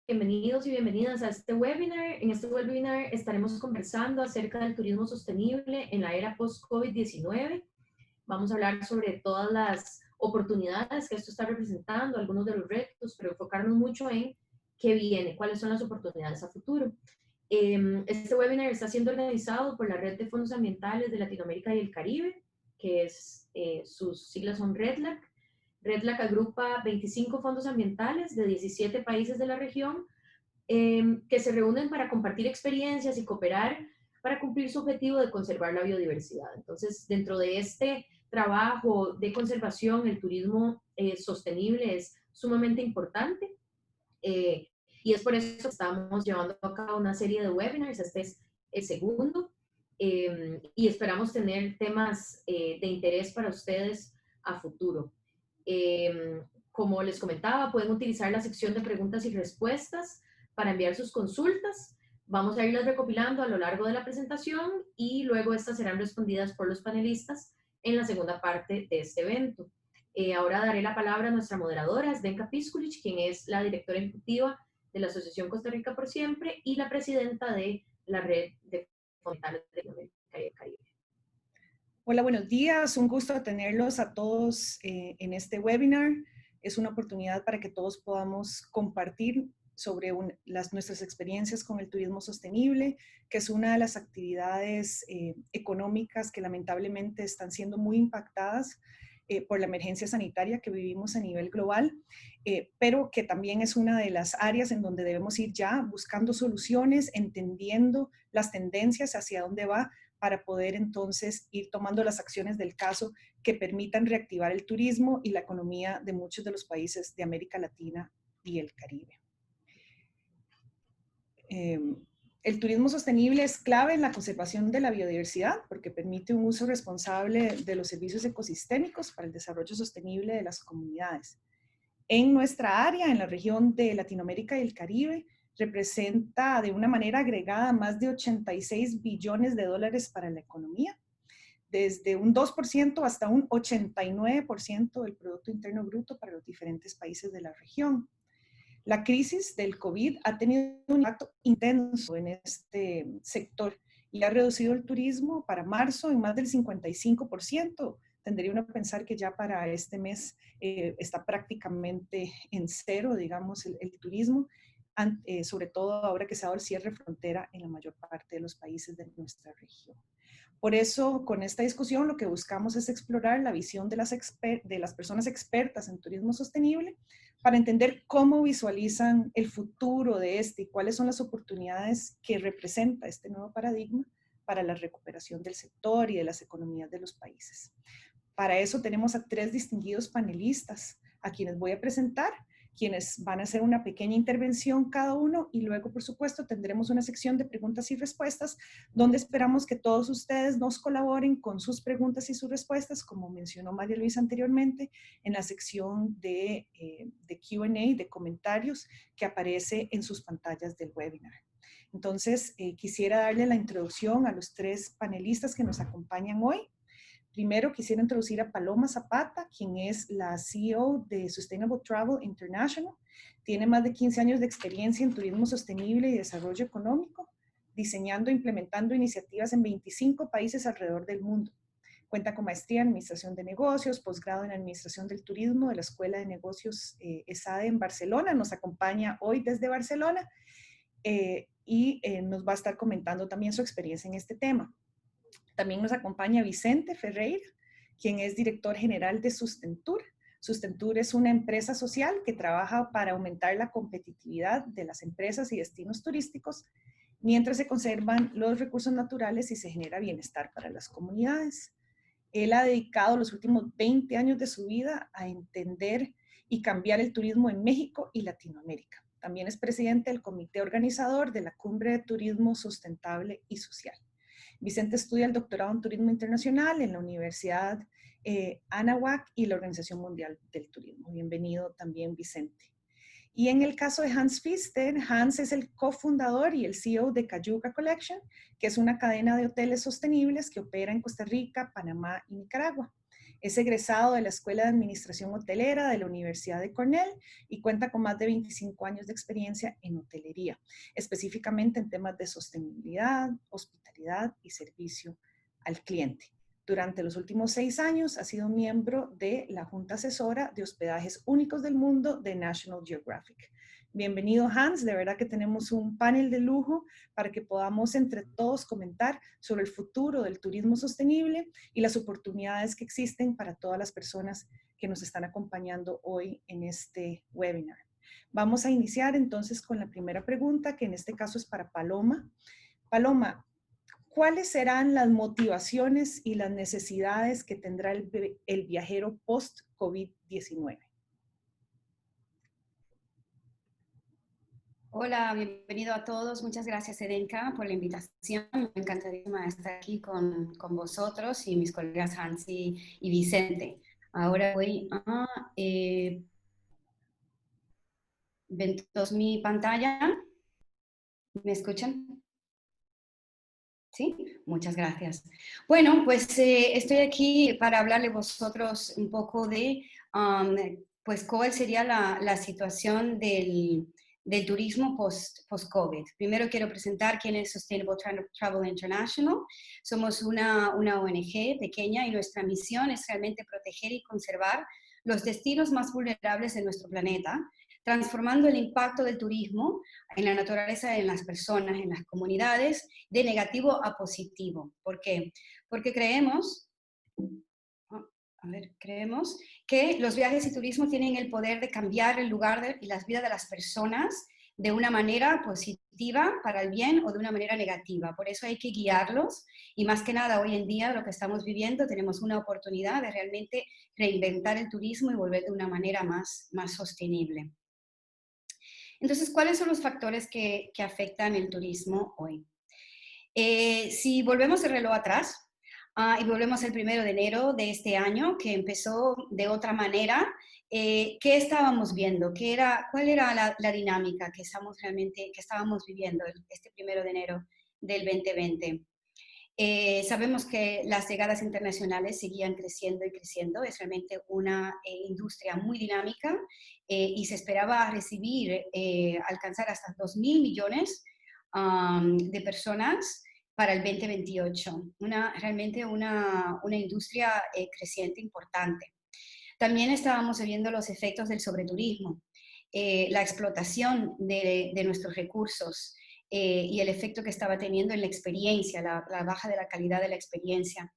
Bienvenidos y bienvenidas a este webinar. En este webinar estaremos conversando acerca del turismo sostenible en la era post-COVID-19. Vamos a hablar sobre todas las oportunidades que esto está representando, algunos de los retos, pero enfocarnos mucho en qué viene, cuáles son las oportunidades a futuro. Este webinar está siendo organizado por la Red de Fondos Ambientales de Latinoamérica y el Caribe, que sus siglas son REDLAC. REDLAC agrupa 25 fondos ambientales de 17 países de la región que se reúnen para compartir experiencias y cooperar para cumplir su objetivo de conservar la biodiversidad. Entonces, dentro de este trabajo de conservación, el turismo sostenible es sumamente importante y es por eso que estamos llevando a cabo una serie de webinars. Este es el segundo y esperamos tener temas de interés para ustedes a futuro. Como les comentaba, pueden utilizar la sección de preguntas y respuestas para enviar sus consultas. Vamos a irlas recopilando a lo largo de la presentación y luego estas serán respondidas por los panelistas en la segunda parte de este evento. Ahora daré la palabra a nuestra moderadora, Zdenka Piskulic, quien es la directora ejecutiva de la Asociación Costa Rica por Siempre y la presidenta de la Red de Fondos de Latinoamérica y el Caribe. Hola, buenos días. Un gusto tenerlos a todos en este webinar. Es una oportunidad para que todos podamos compartir sobre nuestras experiencias con el turismo sostenible, que es una de las actividades económicas que lamentablemente están siendo muy impactadas por la emergencia sanitaria que vivimos a nivel global, pero que también es una de las áreas en donde debemos ir ya buscando soluciones, entendiendo las tendencias hacia dónde va, para poder entonces ir tomando las acciones del caso que permitan reactivar el turismo y la economía de muchos de los países de América Latina y el Caribe. El turismo sostenible es clave en la conservación de la biodiversidad porque permite un uso responsable de los servicios ecosistémicos para el desarrollo sostenible de las comunidades. En nuestra área, en la región de Latinoamérica y el Caribe, representa de una manera agregada más de 86 billones de dólares para la economía, desde un 2% hasta un 89% del Producto Interno Bruto para los diferentes países de la región. La crisis del COVID ha tenido un impacto intenso en este sector y ha reducido el turismo para marzo en más del 55%. Tendría uno que pensar que ya para este mes está prácticamente en cero, digamos, el turismo, sobre todo ahora que se ha dado el cierre de frontera en la mayor parte de los países de nuestra región. Por eso, con esta discusión, lo que buscamos es explorar la visión de las personas expertas en turismo sostenible para entender cómo visualizan el futuro de este y cuáles son las oportunidades que representa este nuevo paradigma para la recuperación del sector y de las economías de los países. Para eso tenemos a 3 distinguidos panelistas a quienes voy a presentar, quienes van a hacer una pequeña intervención cada uno y luego, por supuesto, tendremos una sección de preguntas y respuestas donde esperamos que todos ustedes nos colaboren con sus preguntas y sus respuestas, como mencionó María Luisa anteriormente, en la sección de Q&A, de comentarios que aparece en sus pantallas del webinar. Entonces, quisiera darle la introducción a los 3 panelistas que nos acompañan hoy. Primero quisiera introducir a Paloma Zapata, quien es la CEO de Sustainable Travel International. Tiene más de 15 años de experiencia en turismo sostenible y desarrollo económico, diseñando e implementando iniciativas en 25 países alrededor del mundo. Cuenta con maestría en Administración de Negocios, posgrado en Administración del Turismo de la Escuela de Negocios ESADE en Barcelona. Nos acompaña hoy desde Barcelona y nos va a estar comentando también su experiencia en este tema. También nos acompaña Vicente Ferreira, quien es director general de Sustentur. Sustentur es una empresa social que trabaja para aumentar la competitividad de las empresas y destinos turísticos mientras se conservan los recursos naturales y se genera bienestar para las comunidades. Él ha dedicado los últimos 20 años de su vida a entender y cambiar el turismo en México y Latinoamérica. También es presidente del comité organizador de la Cumbre de Turismo Sustentable y Social. Vicente estudia el doctorado en Turismo Internacional en la Universidad Anáhuac y la Organización Mundial del Turismo. Bienvenido también, Vicente. Y en el caso de Hans Pfister, Hans es el cofundador y el CEO de Cayuga Collection, que es una cadena de hoteles sostenibles que opera en Costa Rica, Panamá y Nicaragua. Es egresado de la Escuela de Administración Hotelera de la Universidad de Cornell y cuenta con más de 25 años de experiencia en hotelería, específicamente en temas de sostenibilidad, hospitalidad y servicio al cliente. Durante los últimos 6 años ha sido miembro de la Junta Asesora de Hospedajes Únicos del Mundo de National Geographic. Bienvenido, Hans. De verdad que tenemos un panel de lujo para que podamos entre todos comentar sobre el futuro del turismo sostenible y las oportunidades que existen para todas las personas que nos están acompañando hoy en este webinar. Vamos a iniciar entonces con la primera pregunta, que en este caso es para Paloma. Paloma, ¿cuáles serán las motivaciones y las necesidades que tendrá el viajero post-COVID-19? Hola, bienvenido a todos. Muchas gracias, Edenka, por la invitación. Me encantaría estar aquí con vosotros y mis colegas Hansi y Vicente. Ahora voy a ver mi pantalla. ¿Me escuchan? ¿Sí? Muchas gracias. Bueno, pues estoy aquí para hablarle a vosotros un poco de pues cuál sería la situación del turismo post-COVID. Primero quiero presentar quién es Sustainable Travel International. Somos una ONG pequeña y nuestra misión es realmente proteger y conservar los destinos más vulnerables de nuestro planeta, transformando el impacto del turismo en la naturaleza, en las personas, en las comunidades, de negativo a positivo. ¿Por qué? Porque creemos que los viajes y turismo tienen el poder de cambiar el lugar y las vidas de las personas de una manera positiva para el bien o de una manera negativa. Por eso hay que guiarlos y más que nada hoy en día lo que estamos viviendo tenemos una oportunidad de realmente reinventar el turismo y volver de una manera más sostenible. Entonces, ¿cuáles son los factores que afectan el turismo hoy? Si volvemos el reloj atrás y volvemos el 1 de enero de este año, que empezó de otra manera, ¿qué estábamos viendo? ¿Cuál era la dinámica que estábamos viviendo este 1 de enero del 2020? Sabemos que las llegadas internacionales seguían creciendo y creciendo, es realmente una industria muy dinámica y se esperaba alcanzar hasta 2.000 millones de personas para el 2028, realmente una industria creciente importante. También estábamos viendo los efectos del sobreturismo, la explotación de nuestros recursos, y el efecto que estaba teniendo en la experiencia, la baja de la calidad de la experiencia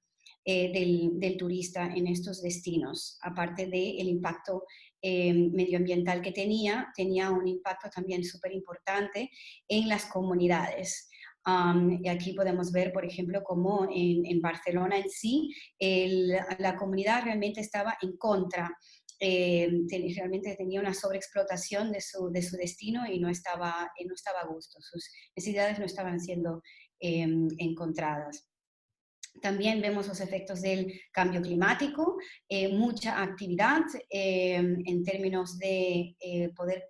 del turista en estos destinos. Aparte del impacto medioambiental que tenía un impacto también súper importante en las comunidades. Y aquí podemos ver, por ejemplo, cómo en Barcelona en sí, la comunidad realmente estaba en contra. Realmente tenía una sobreexplotación de su destino y no estaba a gusto. Sus necesidades no estaban siendo encontradas. También vemos los efectos del cambio climático, mucha actividad en términos de poder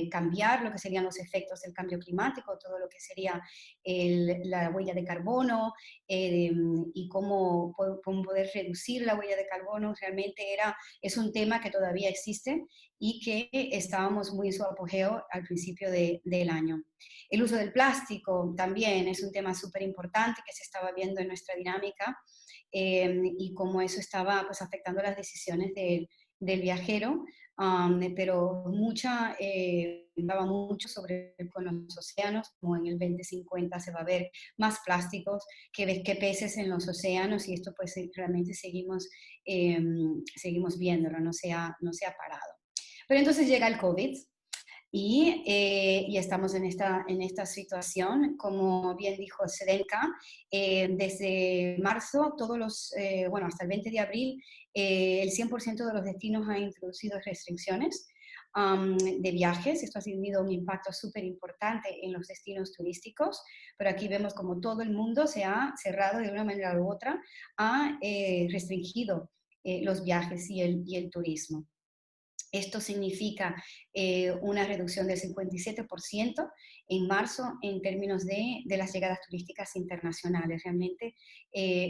cambiar lo que serían los efectos del cambio climático, todo lo que sería la huella de carbono y cómo poder reducir la huella de carbono. Realmente es un tema que todavía existe y que estábamos muy en su apogeo al principio del año. El uso del plástico también es un tema súper importante que se estaba viendo en nuestra dinámica y cómo eso estaba pues, afectando las decisiones del viajero, pero hablaba mucho con los océanos, como en el 2050 se va a ver más plásticos que peces en los océanos y esto pues realmente seguimos viéndolo, no se ha parado. Pero entonces llega el COVID. Y estamos en esta situación, como bien dijo Sedenka, desde marzo, hasta el 20 de abril, el 100% de los destinos han introducido restricciones de viajes. Esto ha tenido un impacto súper importante en los destinos turísticos, pero aquí vemos como todo el mundo se ha cerrado de una manera u otra, ha restringido los viajes y el turismo. Esto significa una reducción del 57% en marzo en términos de las llegadas turísticas internacionales. Realmente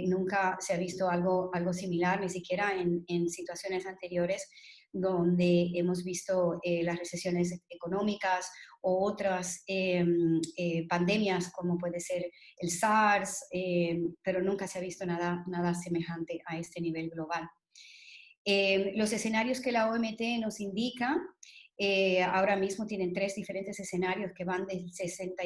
nunca se ha visto algo similar, ni siquiera en situaciones anteriores donde hemos visto las recesiones económicas o otras pandemias como puede ser el SARS, pero nunca se ha visto nada semejante a este nivel global. Los escenarios que la OMT nos indica ahora mismo tienen 3 diferentes escenarios que van del 60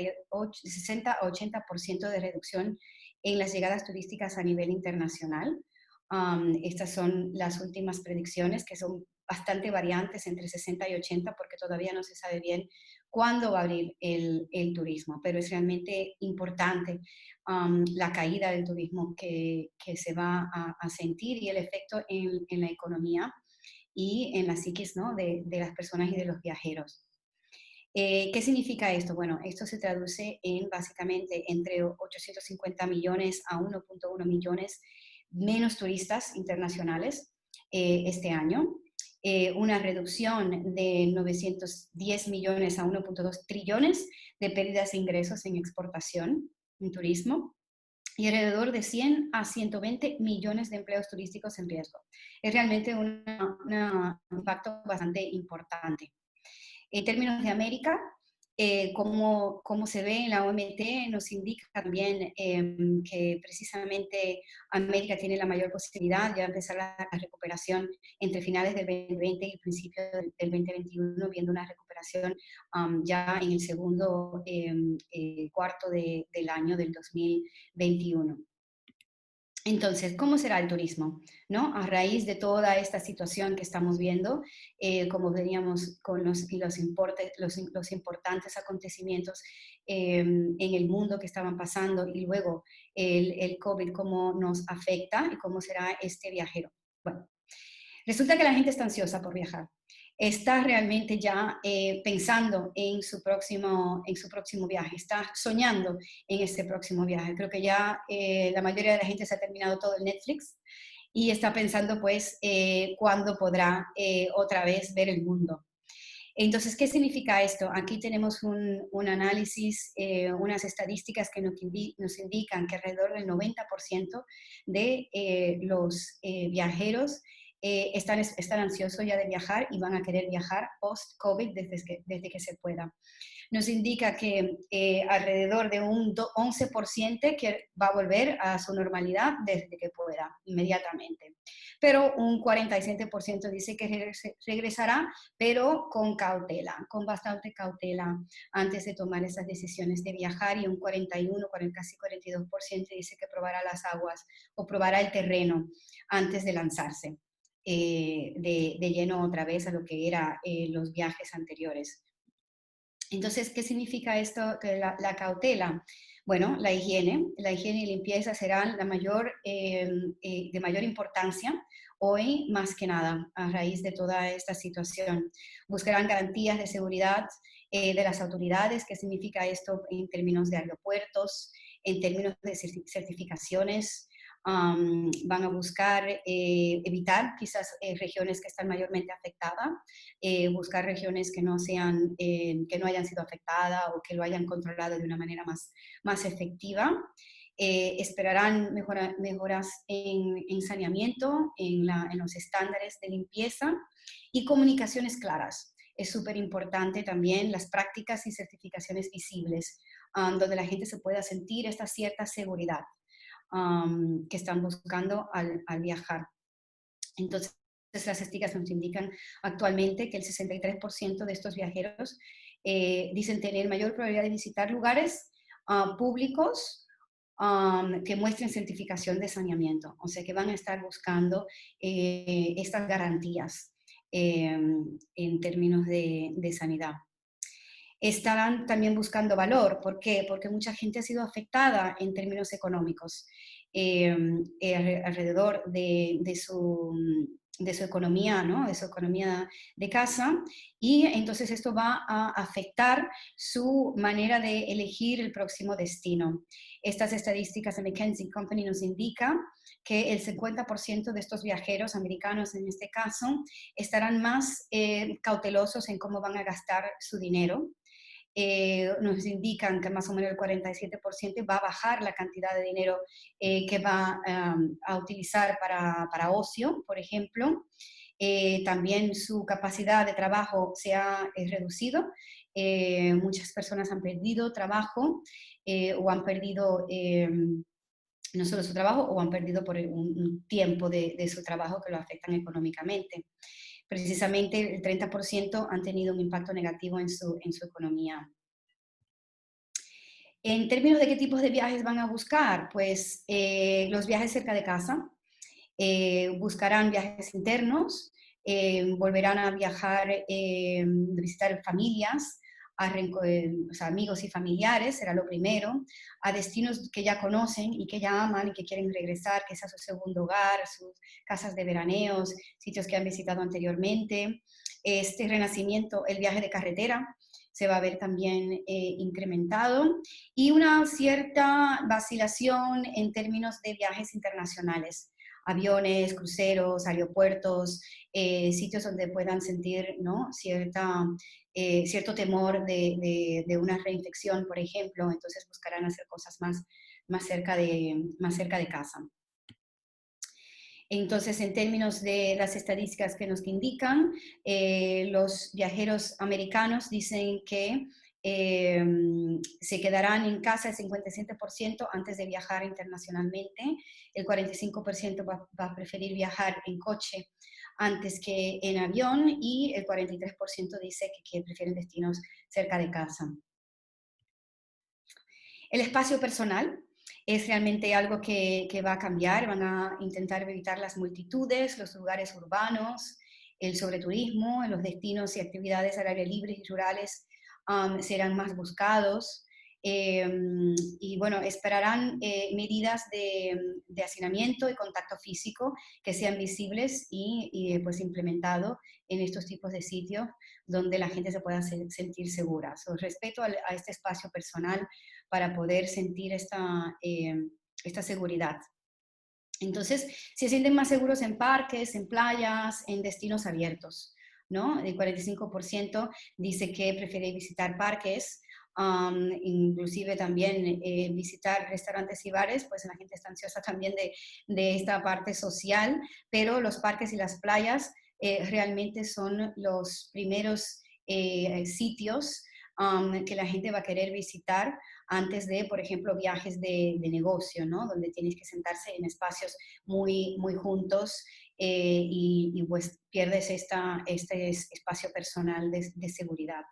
a 80% de reducción en las llegadas turísticas a nivel internacional. Estas son las últimas predicciones, que son bastante variantes entre 60 y 80 porque todavía no se sabe bien cuándo va a abrir el turismo, pero es realmente importante la caída del turismo que se va a sentir y el efecto en la economía y en la psiquis, ¿no?, de las personas y de los viajeros. ¿Qué significa esto? Bueno, esto se traduce en básicamente entre 850 millones a 1.1 millones menos turistas internacionales este año, una reducción de 910 millones a 1.2 trillones de pérdidas de ingresos en exportación, en turismo, y alrededor de 100 a 120 millones de empleos turísticos en riesgo. Es realmente un impacto bastante importante. En términos de América, como se ve en la OMT, nos indica también que precisamente América tiene la mayor posibilidad de empezar la recuperación entre finales del 2020 y el principio del 2021, viendo una recuperación ya en el segundo cuarto del año del 2021. Entonces, ¿cómo será el turismo? ¿No? A raíz de toda esta situación que estamos viendo, como veníamos con los importantes acontecimientos en el mundo que estaban pasando y luego el COVID, cómo nos afecta y cómo será este viajero. Bueno, resulta que la gente está ansiosa por viajar. Está realmente ya pensando en su próximo viaje, está soñando en este próximo viaje. Creo que ya la mayoría de la gente se ha terminado todo el Netflix y está pensando pues cuándo podrá otra vez ver el mundo. Entonces, ¿qué significa esto? Aquí tenemos un análisis, unas estadísticas que nos indican que alrededor del 90% de los viajeros están ansiosos ya de viajar y van a querer viajar post-COVID desde que se pueda. Nos indica que alrededor de un 11% que va a volver a su normalidad desde que pueda, inmediatamente. Pero un 47% dice que regresará, pero con cautela, con bastante cautela antes de tomar esas decisiones de viajar, y un 41, casi 42% dice que probará las aguas o probará el terreno antes de lanzarse de lleno otra vez a lo que eran los viajes anteriores. Entonces, ¿qué significa esto? Que la cautela. Bueno, la higiene y limpieza serán de mayor importancia hoy más que nada a raíz de toda esta situación. Buscarán garantías de seguridad de las autoridades. ¿Qué significa esto en términos de aeropuertos, en términos de certificaciones? Van a buscar evitar quizás regiones que están mayormente afectadas, buscar regiones que no hayan sido afectadas o que lo hayan controlado de una manera más efectiva. Esperarán mejoras en saneamiento, en los estándares de limpieza y comunicaciones claras. Es súper importante también las prácticas y certificaciones visibles, donde la gente se pueda sentir esta cierta seguridad que están buscando al viajar. Entonces, las estadísticas nos indican actualmente que el 63% de estos viajeros dicen tener mayor probabilidad de visitar lugares públicos que muestren certificación de saneamiento, o sea que van a estar buscando estas garantías en términos de sanidad. Estarán también buscando valor. ¿Por qué? Porque mucha gente ha sido afectada en términos económicos. alrededor de su economía, ¿no? De su economía de casa, y entonces esto va a afectar su manera de elegir el próximo destino. Estas estadísticas de McKinsey Company nos indican que el 50% de estos viajeros americanos, en este caso, estarán más cautelosos en cómo van a gastar su dinero. Nos indican que más o menos el 47% va a bajar la cantidad de dinero que va a utilizar para ocio, por ejemplo. También su capacidad de trabajo se ha reducido. Muchas personas han perdido trabajo o han perdido no solo su trabajo, o han perdido por un tiempo de su trabajo que lo afectan económicamente. Precisamente el 30% han tenido un impacto negativo en su economía. En términos de qué tipos de viajes van a buscar, pues los viajes cerca de casa, buscarán viajes internos, volverán a viajar, visitar familias, o sea, amigos y familiares, será lo primero, a destinos que ya conocen y que ya aman y que quieren regresar, que sea su segundo hogar, sus casas de veraneos, sitios que han visitado anteriormente. Este renacimiento, el viaje de carretera, se va a ver también incrementado, y una cierta vacilación en términos de viajes internacionales, aviones, cruceros, aeropuertos, sitios donde puedan sentir, ¿no?, cierto temor de una reinfección, por ejemplo. Entonces buscarán hacer cosas más cerca de casa. Entonces, en términos de las estadísticas que nos indican, los viajeros americanos dicen que se quedarán en casa el 57% antes de viajar internacionalmente, el 45% va a preferir viajar en coche antes que en avión, y el 43% dice que prefieren destinos cerca de casa. El espacio personal es realmente algo que va a cambiar. Van a intentar evitar las multitudes, los lugares urbanos, el sobreturismo, los destinos y actividades al aire libre y rurales serán más buscados. Y bueno, esperarán medidas de hacinamiento y contacto físico que sean visibles y pues implementado en estos tipos de sitios donde la gente se pueda sentir segura. Respeto a este espacio personal para poder sentir esta seguridad. Entonces, se sienten más seguros en parques, en playas, en destinos abiertos, ¿no? El 45% dice que prefiere visitar parques, inclusive también visitar restaurantes y bares, pues la gente está ansiosa también de esta parte social, pero los parques y las playas realmente son los primeros sitios que la gente va a querer visitar antes de, por ejemplo, viajes de negocio, ¿no? Donde tienes que sentarse en espacios muy, muy juntos y pues pierdes este espacio personal de seguridad.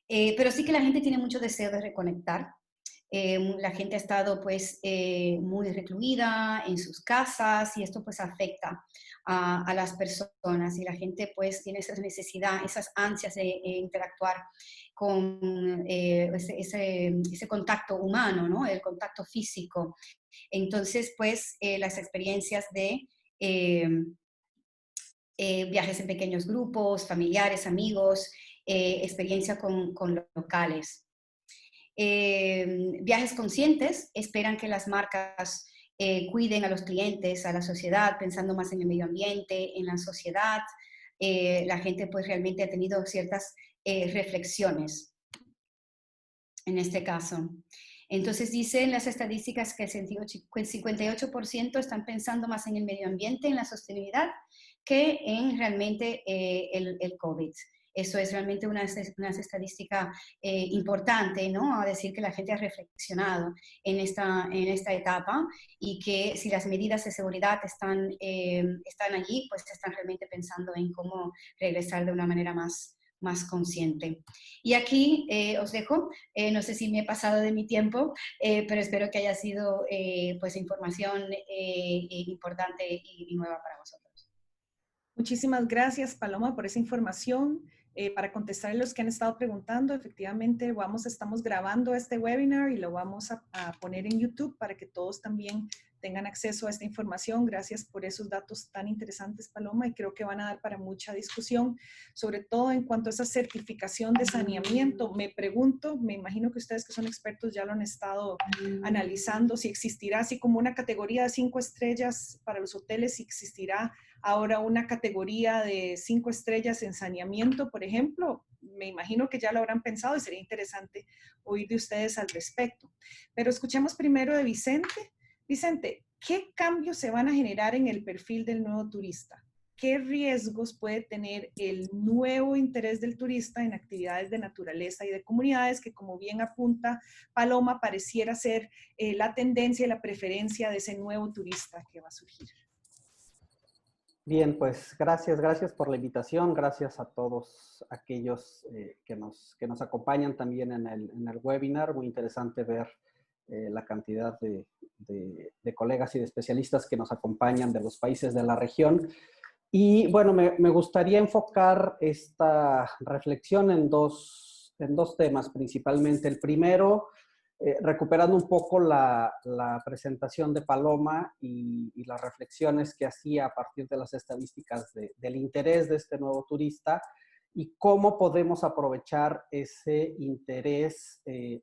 Pero sí que la gente tiene mucho deseo de reconectar. La gente ha estado pues muy recluida en sus casas, y esto pues afecta a las personas, y la gente pues tiene esa necesidad, esas ansias de interactuar con ese contacto humano, ¿no?, el contacto físico. Entonces pues las experiencias de viajes en pequeños grupos, familiares, amigos, experiencia con locales. Viajes conscientes, esperan que las marcas cuiden a los clientes, a la sociedad, pensando más en el medio ambiente, en la sociedad. La gente pues realmente ha tenido ciertas reflexiones en este caso. Entonces dicen las estadísticas que el 58% están pensando más en el medio ambiente, en la sostenibilidad, que en realmente el COVID. Eso es realmente una estadística importante, ¿no? A decir que la gente ha reflexionado en esta etapa, y que si las medidas de seguridad están allí, pues están realmente pensando en cómo regresar de una manera más consciente. Y aquí os dejo, no sé si me he pasado de mi tiempo, pero espero que haya sido pues información importante y nueva para vosotros. Muchísimas gracias, Paloma, por esa información. Para contestar a los que han estado preguntando, efectivamente estamos grabando este webinar y lo vamos a poner en YouTube para que todos también tengan acceso a esta información. Gracias por esos datos tan interesantes, Paloma, y creo que van a dar para mucha discusión, sobre todo en cuanto a esa certificación de saneamiento. Me pregunto, me imagino que ustedes que son expertos ya lo han estado analizando, si existirá así como una categoría de 5 estrellas para los hoteles, si existirá ahora una categoría de 5 estrellas en saneamiento, por ejemplo. Me imagino que ya lo habrán pensado y sería interesante oír de ustedes al respecto. Pero escuchemos primero de Vicente. Vicente, ¿qué cambios se van a generar en el perfil del nuevo turista? ¿Qué riesgos puede tener el nuevo interés del turista en actividades de naturaleza y de comunidades que, como bien apunta Paloma, pareciera ser la tendencia y la preferencia de ese nuevo turista que va a surgir? Bien, pues gracias por la invitación, gracias a todos aquellos que nos acompañan también en el webinar. Muy interesante ver la cantidad de colegas y de especialistas que nos acompañan de los países de la región. Y bueno, me gustaría enfocar esta reflexión en dos temas principalmente. El primero, recuperando un poco la presentación de Paloma y las reflexiones que hacía a partir de las estadísticas del interés de este nuevo turista y cómo podemos aprovechar ese interés,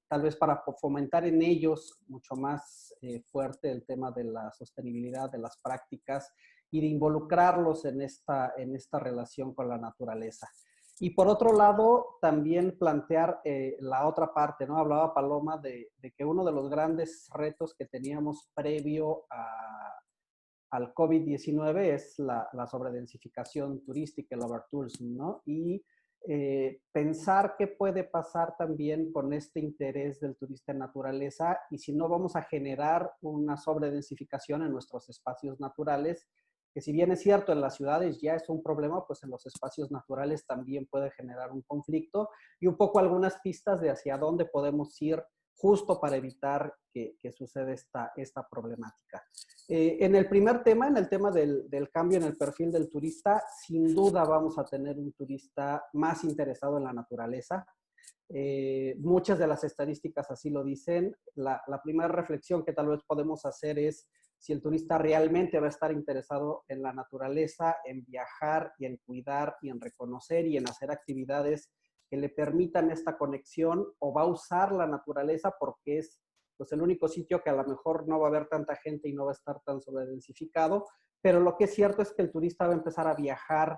tal vez para fomentar en ellos mucho más fuerte el tema de la sostenibilidad, de las prácticas y de involucrarlos en esta relación con la naturaleza. Y por otro lado, también plantear la otra parte, ¿no? Hablaba Paloma de que uno de los grandes retos que teníamos previo al COVID-19 es la sobredensificación turística, el overtourism, ¿no? Y pensar qué puede pasar también con este interés del turista en naturaleza y si no vamos a generar una sobredensificación en nuestros espacios naturales, que si bien es cierto en las ciudades ya es un problema, pues en los espacios naturales también puede generar un conflicto y un poco algunas pistas de hacia dónde podemos ir justo para evitar que suceda esta problemática. En el primer tema, en el tema del cambio en el perfil del turista, sin duda vamos a tener un turista más interesado en la naturaleza. Muchas de las estadísticas así lo dicen. La primera reflexión que tal vez podemos hacer es si el turista realmente va a estar interesado en la naturaleza, en viajar y en cuidar y en reconocer y en hacer actividades que le permitan esta conexión, o va a usar la naturaleza porque es pues, el único sitio que a lo mejor no va a haber tanta gente y no va a estar tan sobredensificado, pero lo que es cierto es que el turista va a empezar a viajar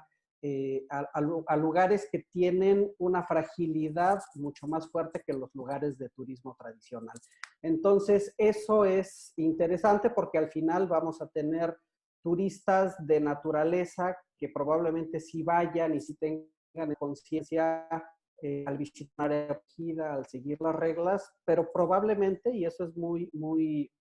a lugares que tienen una fragilidad mucho más fuerte que los lugares de turismo tradicional. Entonces, eso es interesante porque al final vamos a tener turistas de naturaleza que probablemente sí vayan y sí tengan conciencia al visitar una área acogida, al seguir las reglas, pero probablemente, y eso es muy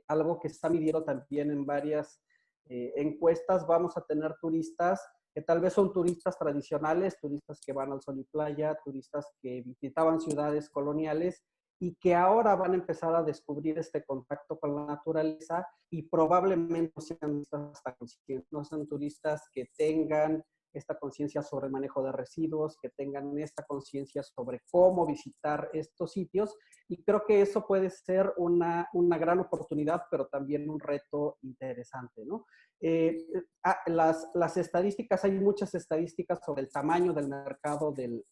algo que está midiendo también en varias encuestas, vamos a tener turistas que tal vez son turistas tradicionales, turistas que van al sol y playa, turistas que visitaban ciudades coloniales y que ahora van a empezar a descubrir este contacto con la naturaleza y probablemente no sean turistas que tengan esta conciencia sobre el manejo de residuos, que tengan esta conciencia sobre cómo visitar estos sitios, y creo que eso puede ser una gran oportunidad, pero también un reto interesante, ¿no? Las estadísticas, hay muchas estadísticas sobre el tamaño del mercado del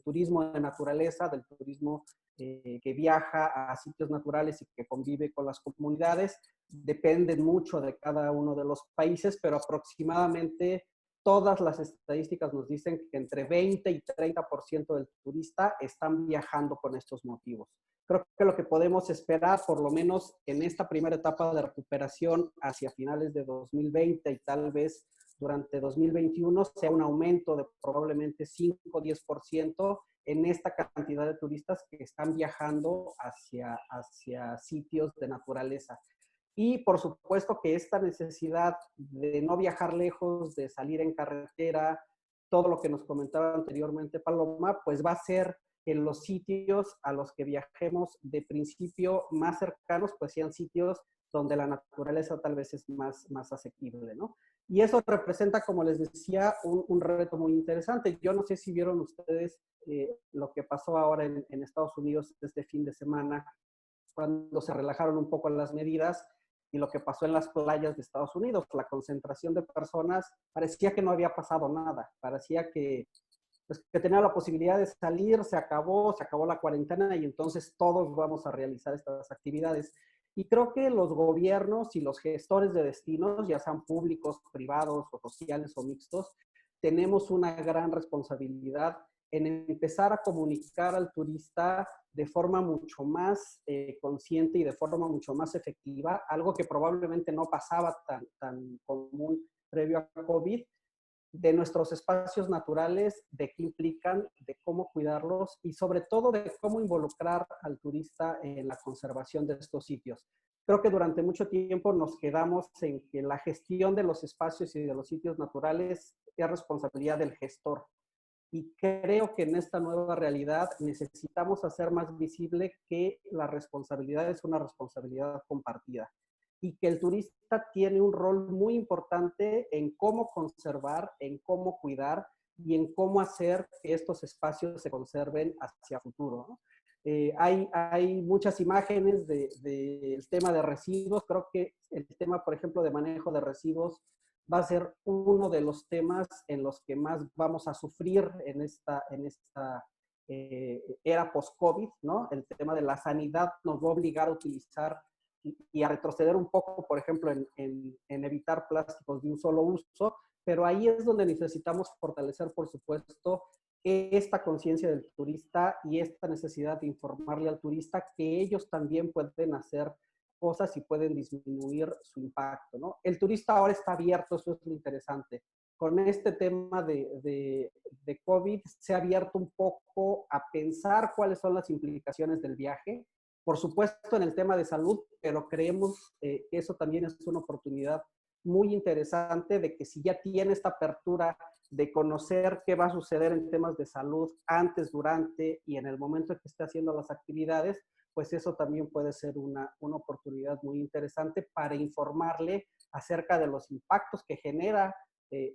turismo de naturaleza, del turismo que viaja a sitios naturales y que convive con las comunidades. Dependen mucho de cada uno de los países, pero aproximadamente todas las estadísticas nos dicen que entre 20 y 30% del turista están viajando con estos motivos. Creo que lo que podemos esperar, por lo menos en esta primera etapa de recuperación hacia finales de 2020 y tal vez durante 2021, sea un aumento de probablemente 5 o 10% en esta cantidad de turistas que están viajando hacia sitios de naturaleza. Y por supuesto que esta necesidad de no viajar lejos, de salir en carretera, todo lo que nos comentaba anteriormente Paloma, pues va a ser en los sitios a los que viajemos de principio más cercanos, pues sean sitios donde la naturaleza tal vez es más asequible, ¿no? Y eso representa, como les decía, un reto muy interesante. Yo no sé si vieron ustedes lo que pasó ahora en Estados Unidos este fin de semana, cuando se relajaron un poco las medidas, y lo que pasó en las playas de Estados Unidos. La concentración de personas, parecía que no había pasado nada, parecía que, pues, que tenía la posibilidad de salir, se acabó la cuarentena y entonces todos vamos a realizar estas actividades. Y creo que los gobiernos y los gestores de destinos, ya sean públicos, privados o sociales o mixtos, tenemos una gran responsabilidad en empezar a comunicar al turista de forma mucho más consciente y de forma mucho más efectiva, algo que probablemente no pasaba tan común previo a COVID, de nuestros espacios naturales, de qué implican, de cómo cuidarlos y sobre todo de cómo involucrar al turista en la conservación de estos sitios. Creo que durante mucho tiempo nos quedamos en que la gestión de los espacios y de los sitios naturales es responsabilidad del gestor. Y creo que en esta nueva realidad necesitamos hacer más visible que la responsabilidad es una responsabilidad compartida y que el turista tiene un rol muy importante en cómo conservar, en cómo cuidar y en cómo hacer que estos espacios se conserven hacia futuro, ¿no? Hay muchas imágenes del tema de residuos. Creo que el tema, por ejemplo, de manejo de residuos va a ser uno de los temas en los que más vamos a sufrir en esta era post-COVID, ¿no? El tema de la sanidad nos va a obligar a utilizar y a retroceder un poco, por ejemplo, en evitar plásticos de un solo uso, pero ahí es donde necesitamos fortalecer, por supuesto, esta conciencia del turista y esta necesidad de informarle al turista que ellos también pueden hacer cosas y pueden disminuir su impacto, ¿no? El turista ahora está abierto, eso es lo interesante. Con este tema de COVID se ha abierto un poco a pensar cuáles son las implicaciones del viaje, por supuesto en el tema de salud, pero creemos que eso también es una oportunidad muy interesante de que si ya tiene esta apertura de conocer qué va a suceder en temas de salud antes, durante y en el momento en que esté haciendo las actividades, pues eso también puede ser una oportunidad muy interesante para informarle acerca de los impactos que genera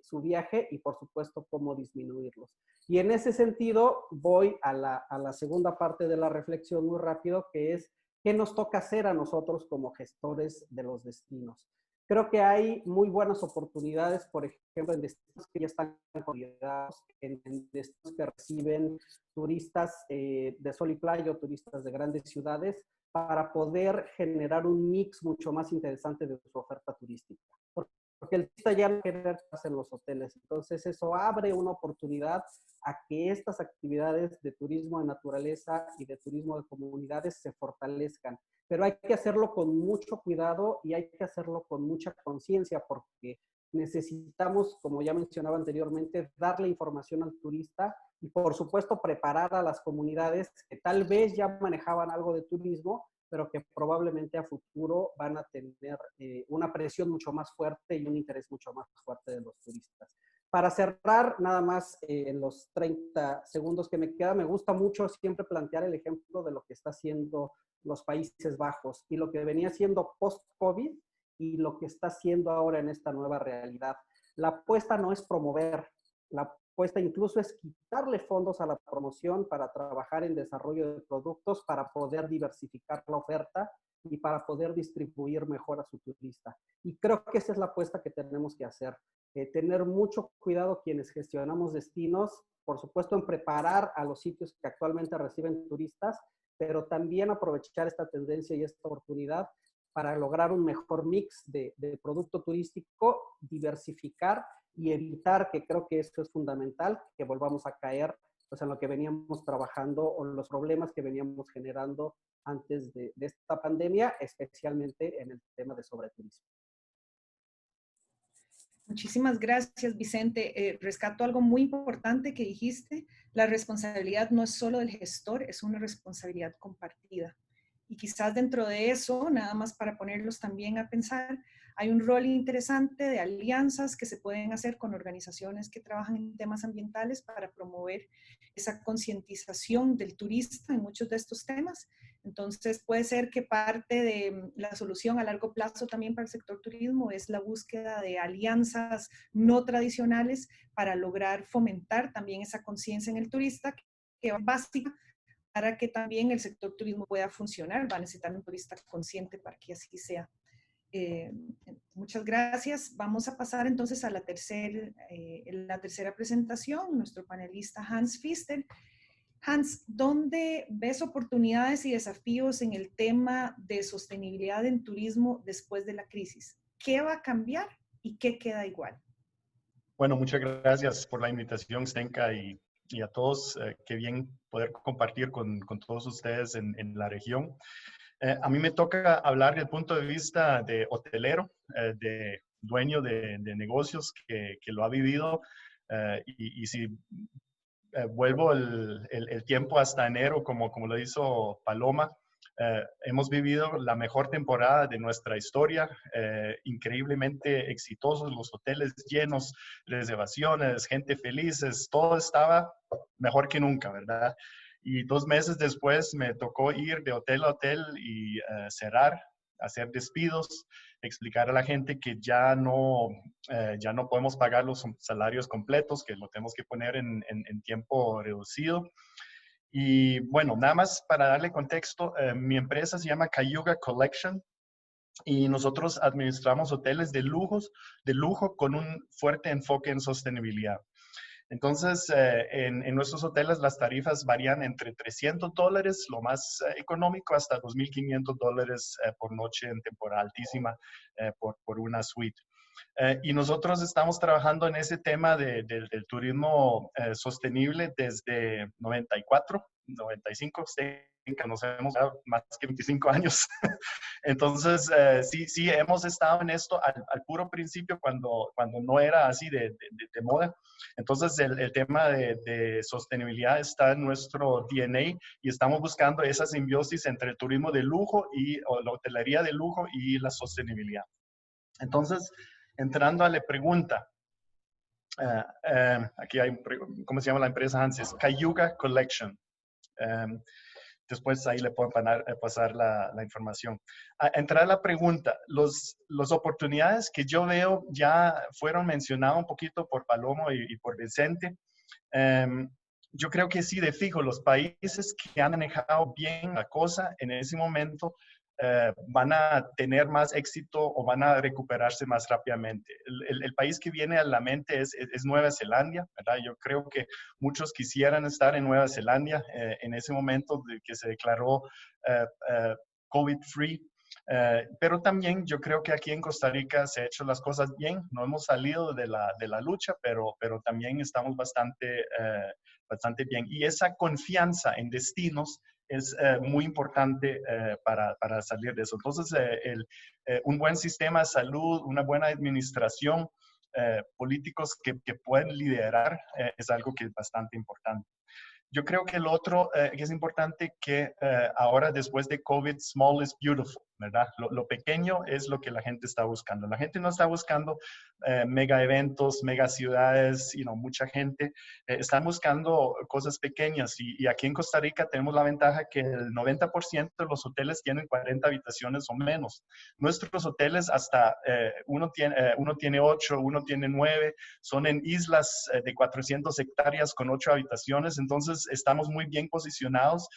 su viaje y por supuesto cómo disminuirlos. Y en ese sentido voy a la segunda parte de la reflexión muy rápido, que es qué nos toca hacer a nosotros como gestores de los destinos. Creo que hay muy buenas oportunidades, por ejemplo, en destinos que ya están consolidados, en destinos que reciben turistas de sol y playa o turistas de grandes ciudades, para poder generar un mix mucho más interesante de su oferta turística. Porque el turista ya no quiere quedarse en los hoteles. Entonces eso abre una oportunidad a que estas actividades de turismo de naturaleza y de turismo de comunidades se fortalezcan. Pero hay que hacerlo con mucho cuidado y hay que hacerlo con mucha conciencia porque necesitamos, como ya mencionaba anteriormente, darle información al turista y por supuesto preparar a las comunidades que tal vez ya manejaban algo de turismo, pero que probablemente a futuro van a tener una presión mucho más fuerte y un interés mucho más fuerte de los turistas. Para cerrar, nada más en los 30 segundos que me queda, me gusta mucho siempre plantear el ejemplo de lo que está haciendo los Países Bajos y lo que venía siendo post-COVID y lo que está haciendo ahora en esta nueva realidad. La apuesta no es promover, la apuesta incluso es quitarle fondos a la promoción para trabajar en desarrollo de productos, para poder diversificar la oferta y para poder distribuir mejor a su turista. Y creo que esa es la apuesta que tenemos que hacer. Tener mucho cuidado quienes gestionamos destinos, por supuesto en preparar a los sitios que actualmente reciben turistas, pero también aprovechar esta tendencia y esta oportunidad para lograr un mejor mix de producto turístico, diversificar y evitar, que creo que esto es fundamental, que volvamos a caer pues, en lo que veníamos trabajando o los problemas que veníamos generando antes de esta pandemia, especialmente en el tema de sobreturismo. Muchísimas gracias, Vicente. Rescato algo muy importante que dijiste. La responsabilidad no es solo del gestor, es una responsabilidad compartida. Y quizás dentro de eso, nada más para ponerlos también a pensar, Hay un rol interesante de alianzas que se pueden hacer con organizaciones que trabajan en temas ambientales para promover esa concientización del turista en muchos de estos temas. Entonces, puede ser que parte de la solución a largo plazo también para el sector turismo es la búsqueda de alianzas no tradicionales para lograr fomentar también esa conciencia en el turista, que es básica para que también el sector turismo pueda funcionar. Va a necesitar un turista consciente para que así sea. Muchas gracias. Vamos a pasar entonces a la tercera presentación, nuestro panelista Hans Pfister. Hans, ¿dónde ves oportunidades y desafíos en el tema de sostenibilidad en turismo después de la crisis? ¿Qué va a cambiar y qué queda igual? Bueno, muchas gracias por la invitación, Stenka, y a todos. Qué bien poder compartir con todos ustedes en la región. A mí me toca hablar desde el punto de vista de hotelero, de dueño de negocios que lo ha vivido. Y si vuelvo el tiempo hasta enero, como lo hizo Paloma, hemos vivido la mejor temporada de nuestra historia, increíblemente exitosos, los hoteles llenos, reservaciones, gente felices, todo estaba mejor que nunca, ¿verdad? Y 2 meses después me tocó ir de hotel a hotel y cerrar, hacer despidos, explicar a la gente que ya no podemos pagar los salarios completos, que lo tenemos que poner en tiempo reducido. Y bueno, nada más para darle contexto, mi empresa se llama Cayuga Collection y nosotros administramos hoteles de lujo con un fuerte enfoque en sostenibilidad. Entonces, en nuestros hoteles las tarifas varían entre $300, lo más económico, hasta $2,500 por noche en temporada altísima por una suite. Y nosotros estamos trabajando en ese tema del turismo sostenible desde 94, 95, que conocemos más que 25 años. Entonces, sí, hemos estado en esto al puro principio cuando no era así de moda. Entonces, el tema de sostenibilidad está en nuestro DNA y estamos buscando esa simbiosis entre el turismo de lujo o la hotelería de lujo y la sostenibilidad. Entonces, entrando a la pregunta, aquí hay, ¿cómo se llama la empresa, Hans? Es Cayuga Collection. Después ahí le puedo pasar la información. Entrar a la pregunta, las oportunidades que yo veo ya fueron mencionadas un poquito por Palomo y por Vicente. Yo creo que sí, de fijo, los países que han manejado bien la cosa en ese momento van a tener más éxito o van a recuperarse más rápidamente. El país que viene a la mente es Nueva Zelanda, ¿verdad? Yo creo que muchos quisieran estar en Nueva Zelanda en ese momento de que se declaró COVID-free. Pero también yo creo que aquí en Costa Rica se han hecho las cosas bien. No hemos salido de la lucha, pero también estamos bastante bien. Y esa confianza en destinos es muy importante para salir de eso. Entonces, un buen sistema de salud, una buena administración, políticos que pueden liderar es algo que es bastante importante. Yo creo que el otro que es importante que ahora después de COVID, small is beautiful, ¿verdad? Lo pequeño es lo que la gente está buscando. La gente no está buscando mega eventos, mega ciudades, mucha gente está buscando cosas pequeñas y aquí en Costa Rica tenemos la ventaja que el 90% de los hoteles tienen 40 habitaciones o menos. Nuestros hoteles hasta uno tiene 8, uno tiene 9, son en islas de 400 hectáreas con 8 habitaciones, entonces estamos muy bien posicionados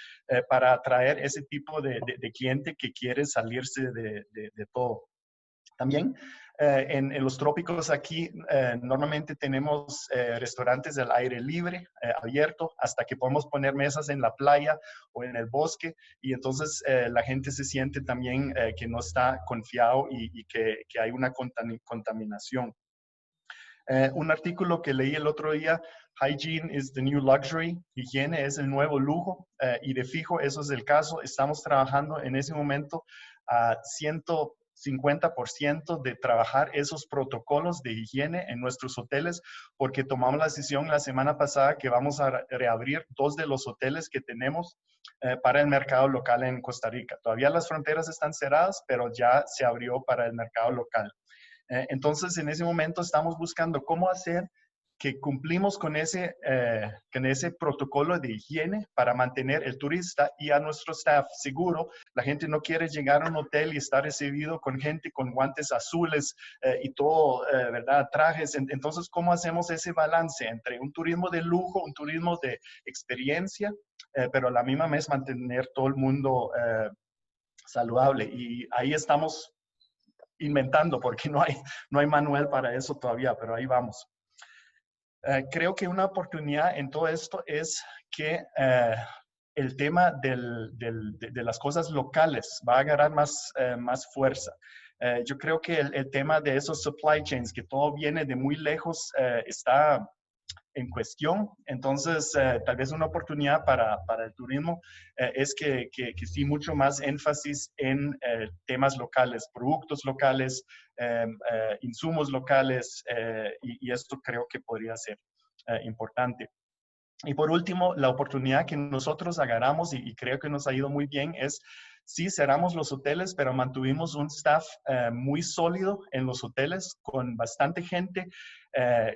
para atraer ese tipo de cliente que quiere salirse de todo. También en los trópicos aquí normalmente tenemos restaurantes del aire libre, abierto, hasta que podemos poner mesas en la playa o en el bosque y entonces la gente se siente también que no está confiado y que hay una contaminación. Un artículo que leí el otro día, Hygiene is the new luxury, higiene es el nuevo lujo, y de fijo eso es el caso. Estamos trabajando en ese momento a 50% de trabajar esos protocolos de higiene en nuestros hoteles, porque tomamos la decisión la semana pasada que vamos a reabrir 2 de los hoteles que tenemos para el mercado local en Costa Rica. Todavía las fronteras están cerradas, pero ya se abrió para el mercado local. Entonces, en ese momento estamos buscando cómo hacer que cumplimos con ese protocolo de higiene para mantener el turista y a nuestro staff seguro. La gente no quiere llegar a un hotel y estar recibido con gente con guantes azules y todo, ¿verdad? Trajes. Entonces, ¿cómo hacemos ese balance entre un turismo de lujo, un turismo de experiencia, pero a la misma vez mantener todo el mundo saludable? Y ahí estamos inventando, porque no hay manual para eso todavía, pero ahí vamos. Creo que una oportunidad en todo esto es que el tema de las cosas locales va a agarrar más fuerza. Yo creo que el tema de esos supply chains, que todo viene de muy lejos, está en cuestión. Entonces, tal vez una oportunidad para el turismo es que sí mucho más énfasis en temas locales, productos locales, insumos locales, y esto creo que podría ser importante. Y por último, la oportunidad que nosotros agarramos y creo que nos ha ido muy bien es, sí, cerramos los hoteles, pero mantuvimos un staff muy sólido en los hoteles con bastante gente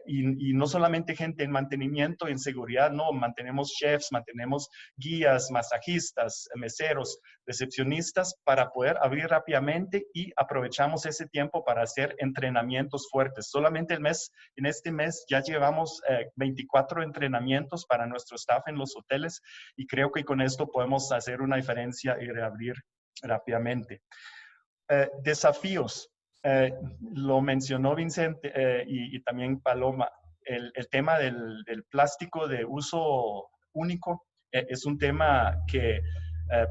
y no solamente gente en mantenimiento, en seguridad, no, mantenemos chefs, mantenemos guías, masajistas, meseros, recepcionistas para poder abrir rápidamente y aprovechamos ese tiempo para hacer entrenamientos fuertes. Solamente en este mes ya llevamos 24 entrenamientos para nuestro staff en los hoteles y creo que con esto podemos hacer una diferencia y reabrir rápidamente. Desafíos. Lo mencionó Vicente y también Paloma. El tema del plástico de uso único es un tema que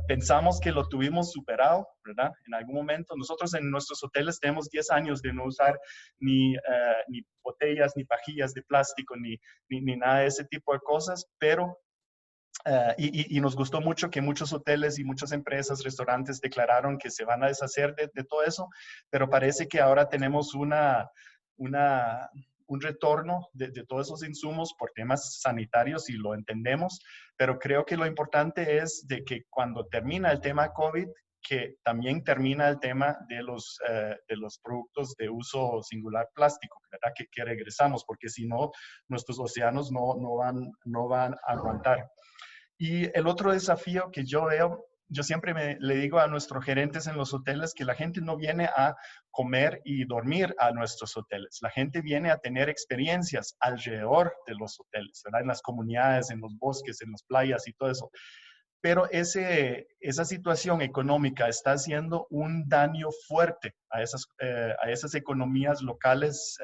pensamos que lo tuvimos superado, ¿verdad? En algún momento. Nosotros en nuestros hoteles tenemos 10 años de no usar ni botellas, ni pajillas de plástico, ni nada de ese tipo de cosas, pero y nos gustó mucho que muchos hoteles y muchas empresas, restaurantes declararon que se van a deshacer de todo eso, pero parece que ahora tenemos un retorno de todos esos insumos por temas sanitarios y lo entendemos, pero creo que lo importante es de que cuando termina el tema COVID, que también termina el tema de los productos de uso singular plástico, ¿verdad? Que regresamos, porque si no, nuestros océanos no van a aguantar. Y el otro desafío que yo veo, yo siempre le digo a nuestros gerentes en los hoteles que la gente no viene a comer y dormir a nuestros hoteles. La gente viene a tener experiencias alrededor de los hoteles, ¿verdad? En las comunidades, en los bosques, en las playas y todo eso. Pero esa situación económica está haciendo un daño fuerte a esas economías locales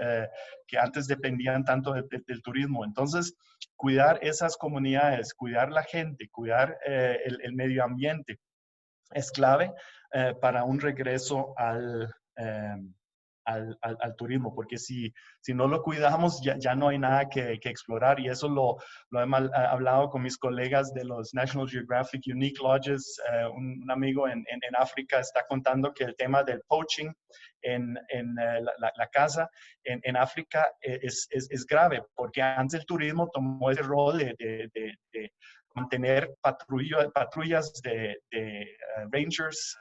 que antes dependían tanto del turismo. Entonces, cuidar esas comunidades, cuidar la gente, cuidar el medio ambiente es clave para un regreso al turismo, porque si no lo cuidamos, ya no hay nada que explorar, y eso lo he hablado con mis colegas de los National Geographic Unique Lodges. Un amigo en África está contando que el tema del poaching en la casa en África es grave, porque antes el turismo tomó ese rol de mantener patrullas de rangers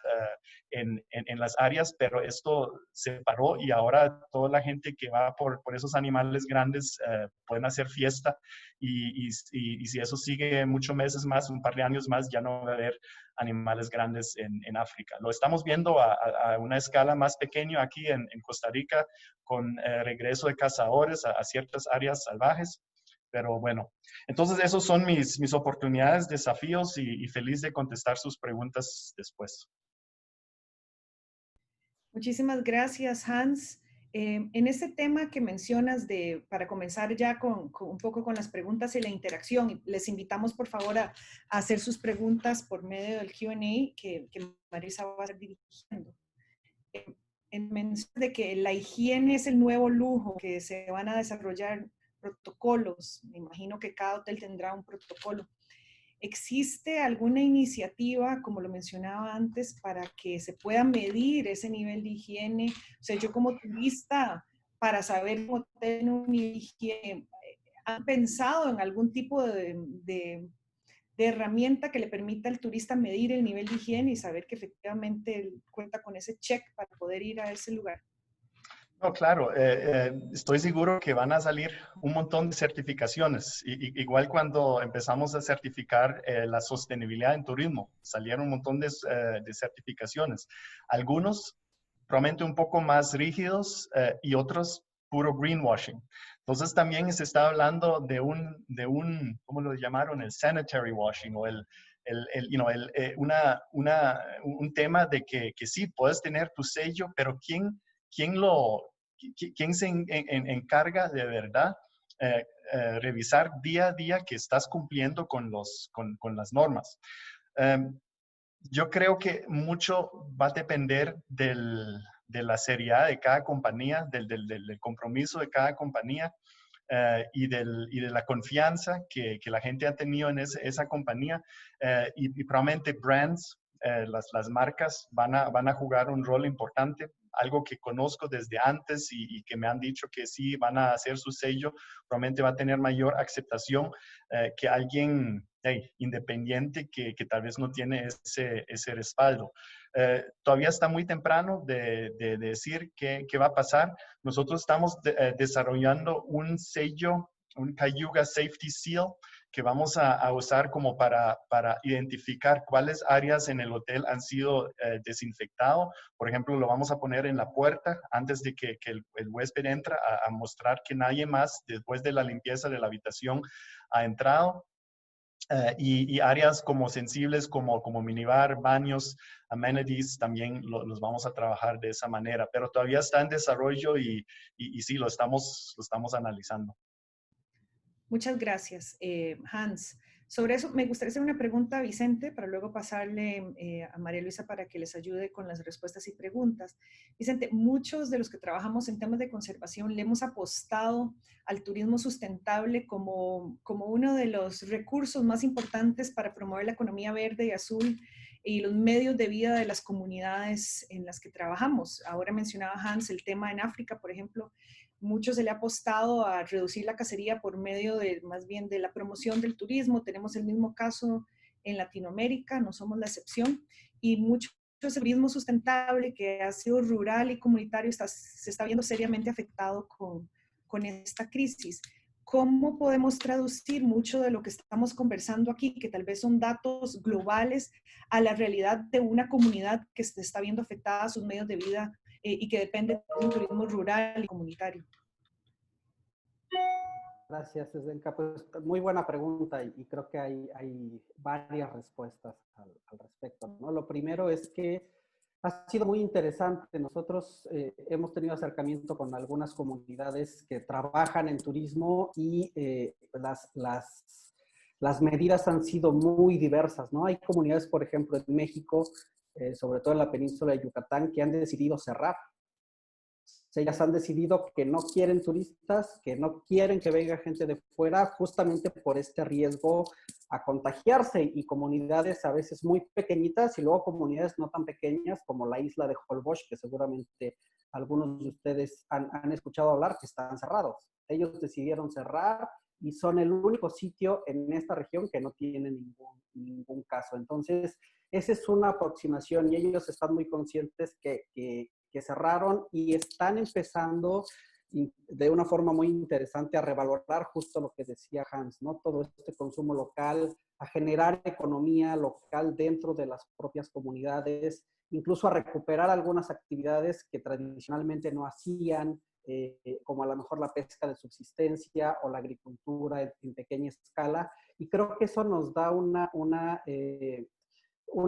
en las áreas, pero esto se paró y ahora toda la gente que va por esos animales grandes pueden hacer fiesta y si eso sigue muchos meses más, un par de años más, ya no va a haber animales grandes en África. Lo estamos viendo a una escala más pequeña aquí en Costa Rica con regreso de cazadores a ciertas áreas salvajes. Pero bueno, entonces esos son mis oportunidades, desafíos y feliz de contestar sus preguntas después. Muchísimas gracias, Hans. En este tema que mencionas para comenzar ya con un poco con las preguntas y la interacción, les invitamos por favor a hacer sus preguntas por medio del Q&A que Marisa va a estar dirigiendo. En mención de que la higiene es el nuevo lujo, que se van a desarrollar protocolos, me imagino que cada hotel tendrá un protocolo. ¿existe alguna iniciativa, como lo mencionaba antes, para que se pueda medir ese nivel de higiene? O sea, yo como turista, para saber cómo tener un nivel de higiene, ¿han pensado en algún tipo de herramienta que le permita al turista medir el nivel de higiene y saber que efectivamente él cuenta con ese check para poder ir a ese lugar? No, claro, estoy seguro que van a salir un montón de certificaciones. Igual cuando empezamos a certificar la sostenibilidad en turismo, salieron un montón de certificaciones. Algunos probablemente un poco más rígidos y otros puro greenwashing. Entonces también se está hablando de un ¿cómo lo llamaron? El sanitary washing o un tema de que sí, puedes tener tu sello, pero ¿quién se encarga de verdad revisar día a día que estás cumpliendo con las normas? Yo creo que mucho va a depender de la seriedad de cada compañía, del compromiso de cada compañía y de la confianza que la gente ha tenido en esa compañía. Y probablemente brands, las marcas van a jugar un rol importante. Algo que conozco desde antes y que me han dicho que sí van a hacer su sello, probablemente va a tener mayor aceptación que alguien independiente que tal vez no tiene ese respaldo. Todavía está muy temprano de decir qué va a pasar. Nosotros estamos desarrollando un sello, un Cayuga Safety Seal, que vamos a usar como para identificar cuáles áreas en el hotel han sido desinfectadas. Por ejemplo, lo vamos a poner en la puerta antes de que el huésped entra a mostrar que nadie más, después de la limpieza de la habitación, ha entrado. Y áreas como sensibles como minibar, baños, amenities, también los vamos a trabajar de esa manera. Pero todavía está en desarrollo y sí, lo estamos analizando. Muchas gracias, Hans. Sobre eso, me gustaría hacer una pregunta a Vicente para luego pasarle a María Luisa para que les ayude con las respuestas y preguntas. Vicente, muchos de los que trabajamos en temas de conservación le hemos apostado al turismo sustentable como uno de los recursos más importantes para promover la economía verde y azul y los medios de vida de las comunidades en las que trabajamos. Ahora mencionaba Hans el tema en África, por ejemplo. Mucho se le ha apostado a reducir la cacería por medio de, más bien, de la promoción del turismo. Tenemos el mismo caso en Latinoamérica, no somos la excepción. Y mucho turismo sustentable que ha sido rural y comunitario se está viendo seriamente afectado con esta crisis. ¿Cómo podemos traducir mucho de lo que estamos conversando aquí, que tal vez son datos globales, a la realidad de una comunidad que se está viendo afectada a sus medios de vida y que depende de un turismo rural y comunitario? Gracias, Zdenka. Pues muy buena pregunta y creo que hay varias respuestas al respecto, ¿no? Lo primero es que ha sido muy interesante. Nosotros hemos tenido acercamiento con algunas comunidades que trabajan en turismo y las medidas han sido muy diversas, ¿no? Hay comunidades, por ejemplo, en México, sobre todo en la península de Yucatán, que han decidido cerrar. Ellas han decidido que no quieren turistas, que no quieren que venga gente de fuera, justamente por este riesgo a contagiarse, y comunidades a veces muy pequeñitas y luego comunidades no tan pequeñas como la isla de Holbox, que seguramente algunos de ustedes han escuchado hablar, que están cerrados. Ellos decidieron cerrar y son el único sitio en esta región que no tiene ningún caso. Entonces, esa es una aproximación y ellos están muy conscientes que cerraron y están empezando de una forma muy interesante a revalorar justo lo que decía Hans, ¿no? Todo este consumo local, a generar economía local dentro de las propias comunidades, incluso a recuperar algunas actividades que tradicionalmente no hacían, como a lo mejor la pesca de subsistencia o la agricultura en pequeña escala. Y creo que eso nos da una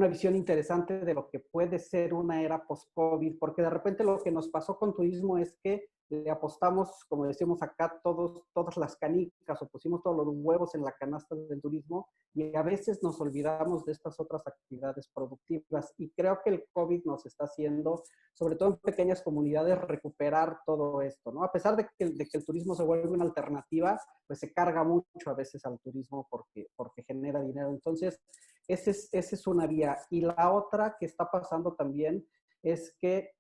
visión interesante de lo que puede ser una era post-COVID, porque de repente lo que nos pasó con turismo es que le apostamos, como decimos acá, todas las canicas o pusimos todos los huevos en la canasta del turismo y a veces nos olvidamos de estas otras actividades productivas. Y creo que el COVID nos está haciendo, sobre todo en pequeñas comunidades, recuperar todo esto, ¿no? A pesar de que el turismo se vuelve una alternativa, pues se carga mucho a veces al turismo porque genera dinero. Entonces, esa es una vía. Y la otra que está pasando también es que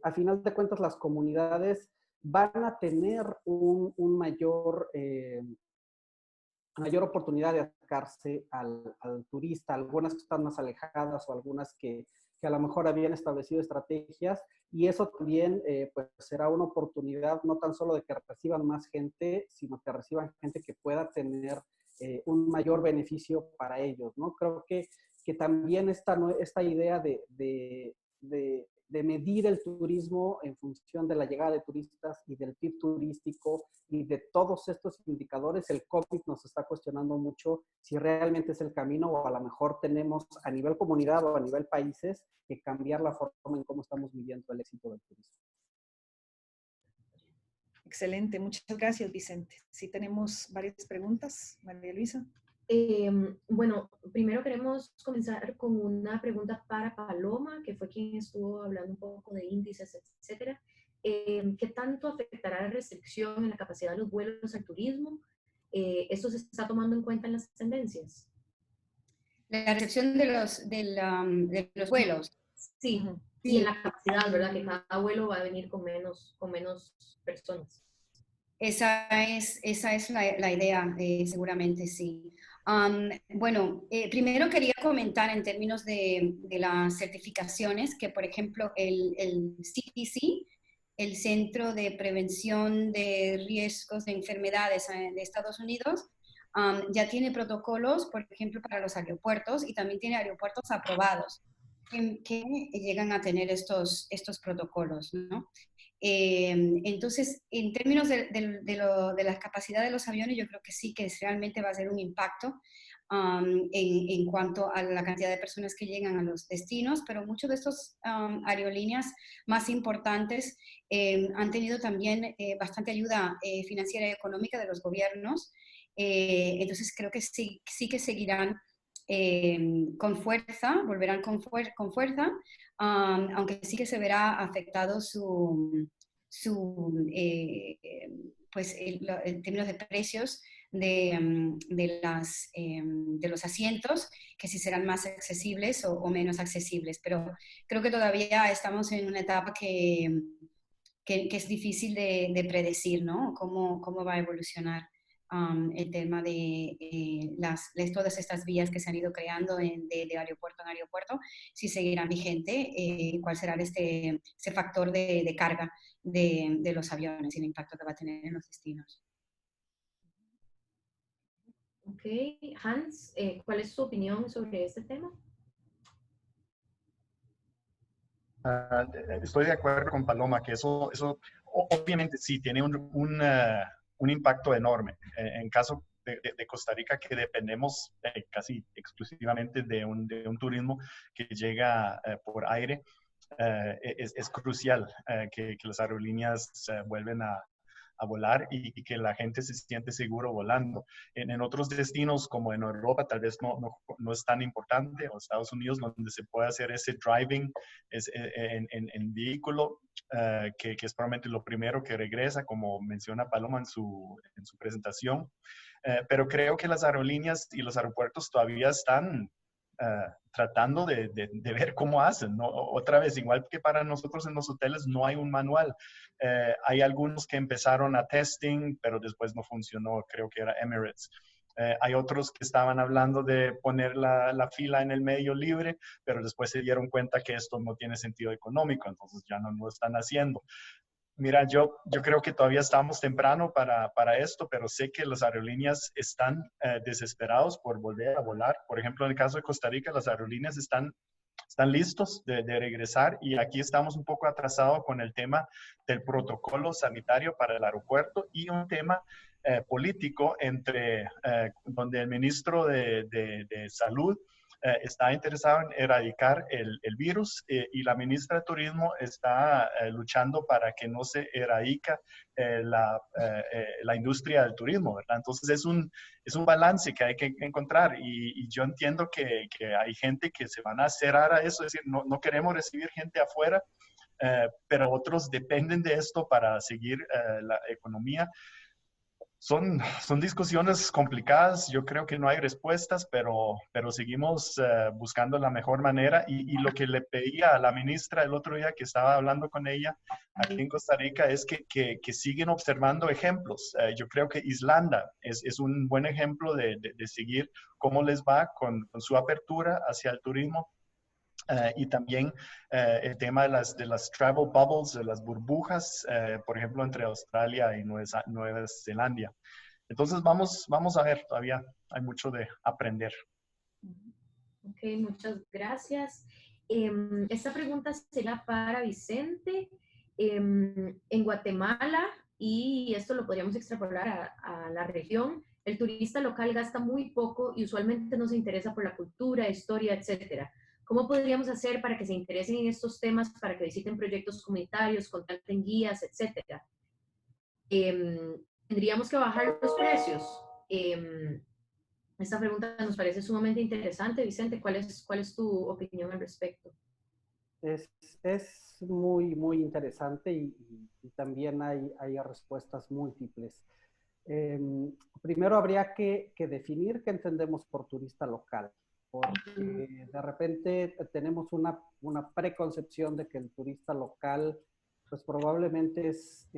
a final de cuentas las comunidades van a tener una mayor oportunidad de acercarse al turista, algunas que están más alejadas o algunas que a lo mejor habían establecido estrategias, y eso también pues será una oportunidad no tan solo de que reciban más gente, sino que reciban gente que pueda tener un mayor beneficio para ellos, ¿no? Creo que también esta idea de medir el turismo en función de la llegada de turistas y del PIB turístico y de todos estos indicadores, el COVID nos está cuestionando mucho si realmente es el camino o a lo mejor tenemos a nivel comunidad o a nivel países que cambiar la forma en cómo estamos midiendo el éxito del turismo. Excelente, muchas gracias, Vicente. Sí tenemos varias preguntas, María Luisa. Bueno, primero queremos comenzar con una pregunta para Paloma, que fue quien estuvo hablando un poco de índices, etcétera. ¿Qué tanto afectará la restricción en la capacidad de los vuelos al turismo? ¿Esto se está tomando en cuenta en las tendencias? La recepción de los vuelos. Sí, y en la capacidad, ¿verdad? Que cada vuelo va a venir con menos personas. Esa es la idea, seguramente sí. Bueno, primero quería comentar en términos de las certificaciones que, por ejemplo, el CDC, el Centro de Prevención de Riesgos de Enfermedades de Estados Unidos, ya tiene protocolos, por ejemplo, para los aeropuertos, y también tiene aeropuertos aprobados que llegan a tener estos protocolos, ¿no? Entonces, en términos de la capacidad de los aviones, yo creo que sí, que realmente va a ser un impacto en cuanto a la cantidad de personas que llegan a los destinos, pero muchos de estos aerolíneas más importantes han tenido también bastante ayuda financiera y económica de los gobiernos. Entonces, creo que sí que seguirán con fuerza, volverán con fuerza, aunque sí que se verá afectado pues en términos de precios de los asientos, que si serán más accesibles o menos accesibles. Pero creo que todavía estamos en una etapa que es difícil de predecir, ¿no? Cómo va a evolucionar el tema de todas estas vías que se han ido creando de aeropuerto en aeropuerto, si seguirán vigente, cuál será ese factor de carga de los aviones y el impacto que va a tener en los destinos. Ok, Hans, ¿cuál es su opinión sobre este tema? Estoy de acuerdo con Paloma que eso obviamente sí tiene un impacto enorme. En caso de Costa Rica, que dependemos casi exclusivamente de un turismo que llega por aire, es crucial que las aerolíneas vuelven a volar y que la gente se siente seguro volando. En otros destinos, como en Europa, tal vez no es tan importante, o Estados Unidos, donde se puede hacer ese driving en vehículo, que es probablemente lo primero que regresa, como menciona Paloma en su presentación. Pero creo que las aerolíneas y los aeropuertos todavía están tratando de ver cómo hacen, ¿no? Otra vez, igual que para nosotros en los hoteles, no hay un manual. Hay algunos que empezaron a testing, pero después no funcionó, creo que era Emirates. Hay otros que estaban hablando de poner la fila en el medio libre, pero después se dieron cuenta que esto no tiene sentido económico, entonces ya no lo están haciendo. Mira, yo creo que todavía estamos temprano para esto, pero sé que las aerolíneas están desesperados por volver a volar. Por ejemplo, en el caso de Costa Rica, las aerolíneas están listos de regresar, y aquí estamos un poco atrasados con el tema del protocolo sanitario para el aeropuerto y un tema político donde el ministro de Salud está interesado en erradicar el virus y la ministra de Turismo está luchando para que no se erradique la industria del turismo, ¿verdad? Entonces es un balance que hay que encontrar y yo entiendo que hay gente que se van a cerrar a eso, es decir, no queremos recibir gente afuera, pero otros dependen de esto para seguir la economía. Son discusiones complicadas, yo creo que no hay respuestas, pero seguimos buscando la mejor manera y lo que le pedía a la ministra el otro día que estaba hablando con ella aquí en Costa Rica es que siguen observando ejemplos. Yo creo que Islanda es un buen ejemplo de seguir cómo les va con su apertura hacia el turismo. Y también el tema de las travel bubbles, de las burbujas, por ejemplo, entre Australia y Nueva Zelanda. Entonces, vamos a ver, todavía hay mucho de aprender. Ok, muchas gracias. Esta pregunta será para Vicente. En Guatemala, y esto lo podríamos extrapolar a la región, el turista local gasta muy poco y usualmente no se interesa por la cultura, historia, etcétera. ¿Cómo podríamos hacer para que se interesen en estos temas, para que visiten proyectos comunitarios, contraten guías, etcétera? ¿Tendríamos que bajar los precios? Esta pregunta nos parece sumamente interesante. Vicente, ¿cuál es tu opinión al respecto? Es muy, muy interesante y también hay respuestas múltiples. Primero habría que definir qué entendemos por turista local, porque de repente tenemos una preconcepción de que el turista local pues probablemente es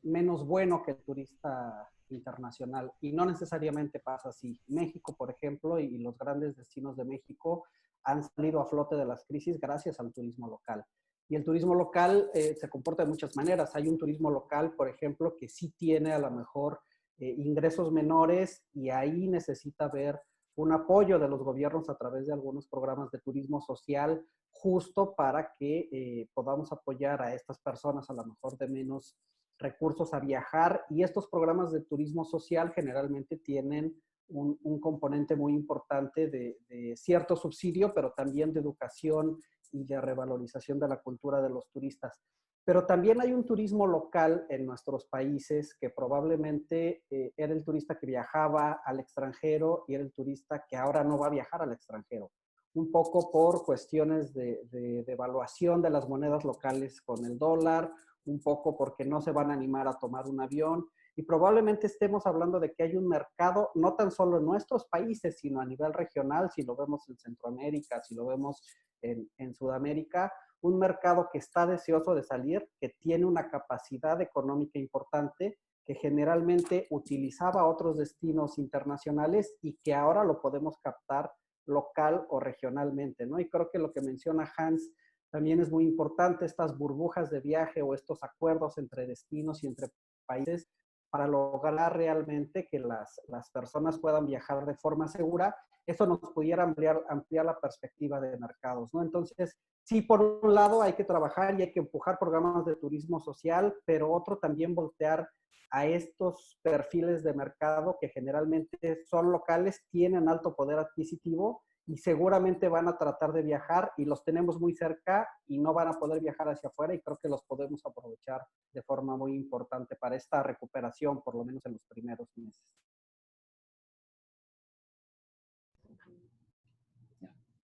menos bueno que el turista internacional y no necesariamente pasa así. México, por ejemplo, y los grandes destinos de México han salido a flote de las crisis gracias al turismo local. Y el turismo local se comporta de muchas maneras. Hay un turismo local, por ejemplo, que sí tiene a lo mejor ingresos menores y ahí necesita ver un apoyo de los gobiernos a través de algunos programas de turismo social, justo para que podamos apoyar a estas personas a lo mejor de menos recursos a viajar. Y estos programas de turismo social generalmente tienen un componente muy importante de cierto subsidio, pero también de educación y de revalorización de la cultura de los turistas. Pero también hay un turismo local en nuestros países que probablemente era el turista que viajaba al extranjero y era el turista que ahora no va a viajar al extranjero. Un poco por cuestiones de devaluación de las monedas locales con el dólar, un poco porque no se van a animar a tomar un avión. Y probablemente estemos hablando de que hay un mercado, no tan solo en nuestros países, sino a nivel regional, si lo vemos en Centroamérica, si lo vemos en Sudamérica, un mercado que está deseoso de salir, que tiene una capacidad económica importante, que generalmente utilizaba otros destinos internacionales y que ahora lo podemos captar local o regionalmente, ¿no? Y creo que lo que menciona Hans también es muy importante, estas burbujas de viaje o estos acuerdos entre destinos y entre países para lograr realmente que las personas puedan viajar de forma segura. Eso nos pudiera ampliar la perspectiva de mercados, ¿no? Entonces, sí, por un lado hay que trabajar y hay que empujar programas de turismo social, pero otro también voltear a estos perfiles de mercado que generalmente son locales, tienen alto poder adquisitivo y seguramente van a tratar de viajar y los tenemos muy cerca y no van a poder viajar hacia afuera y creo que los podemos aprovechar de forma muy importante para esta recuperación, por lo menos en los primeros meses.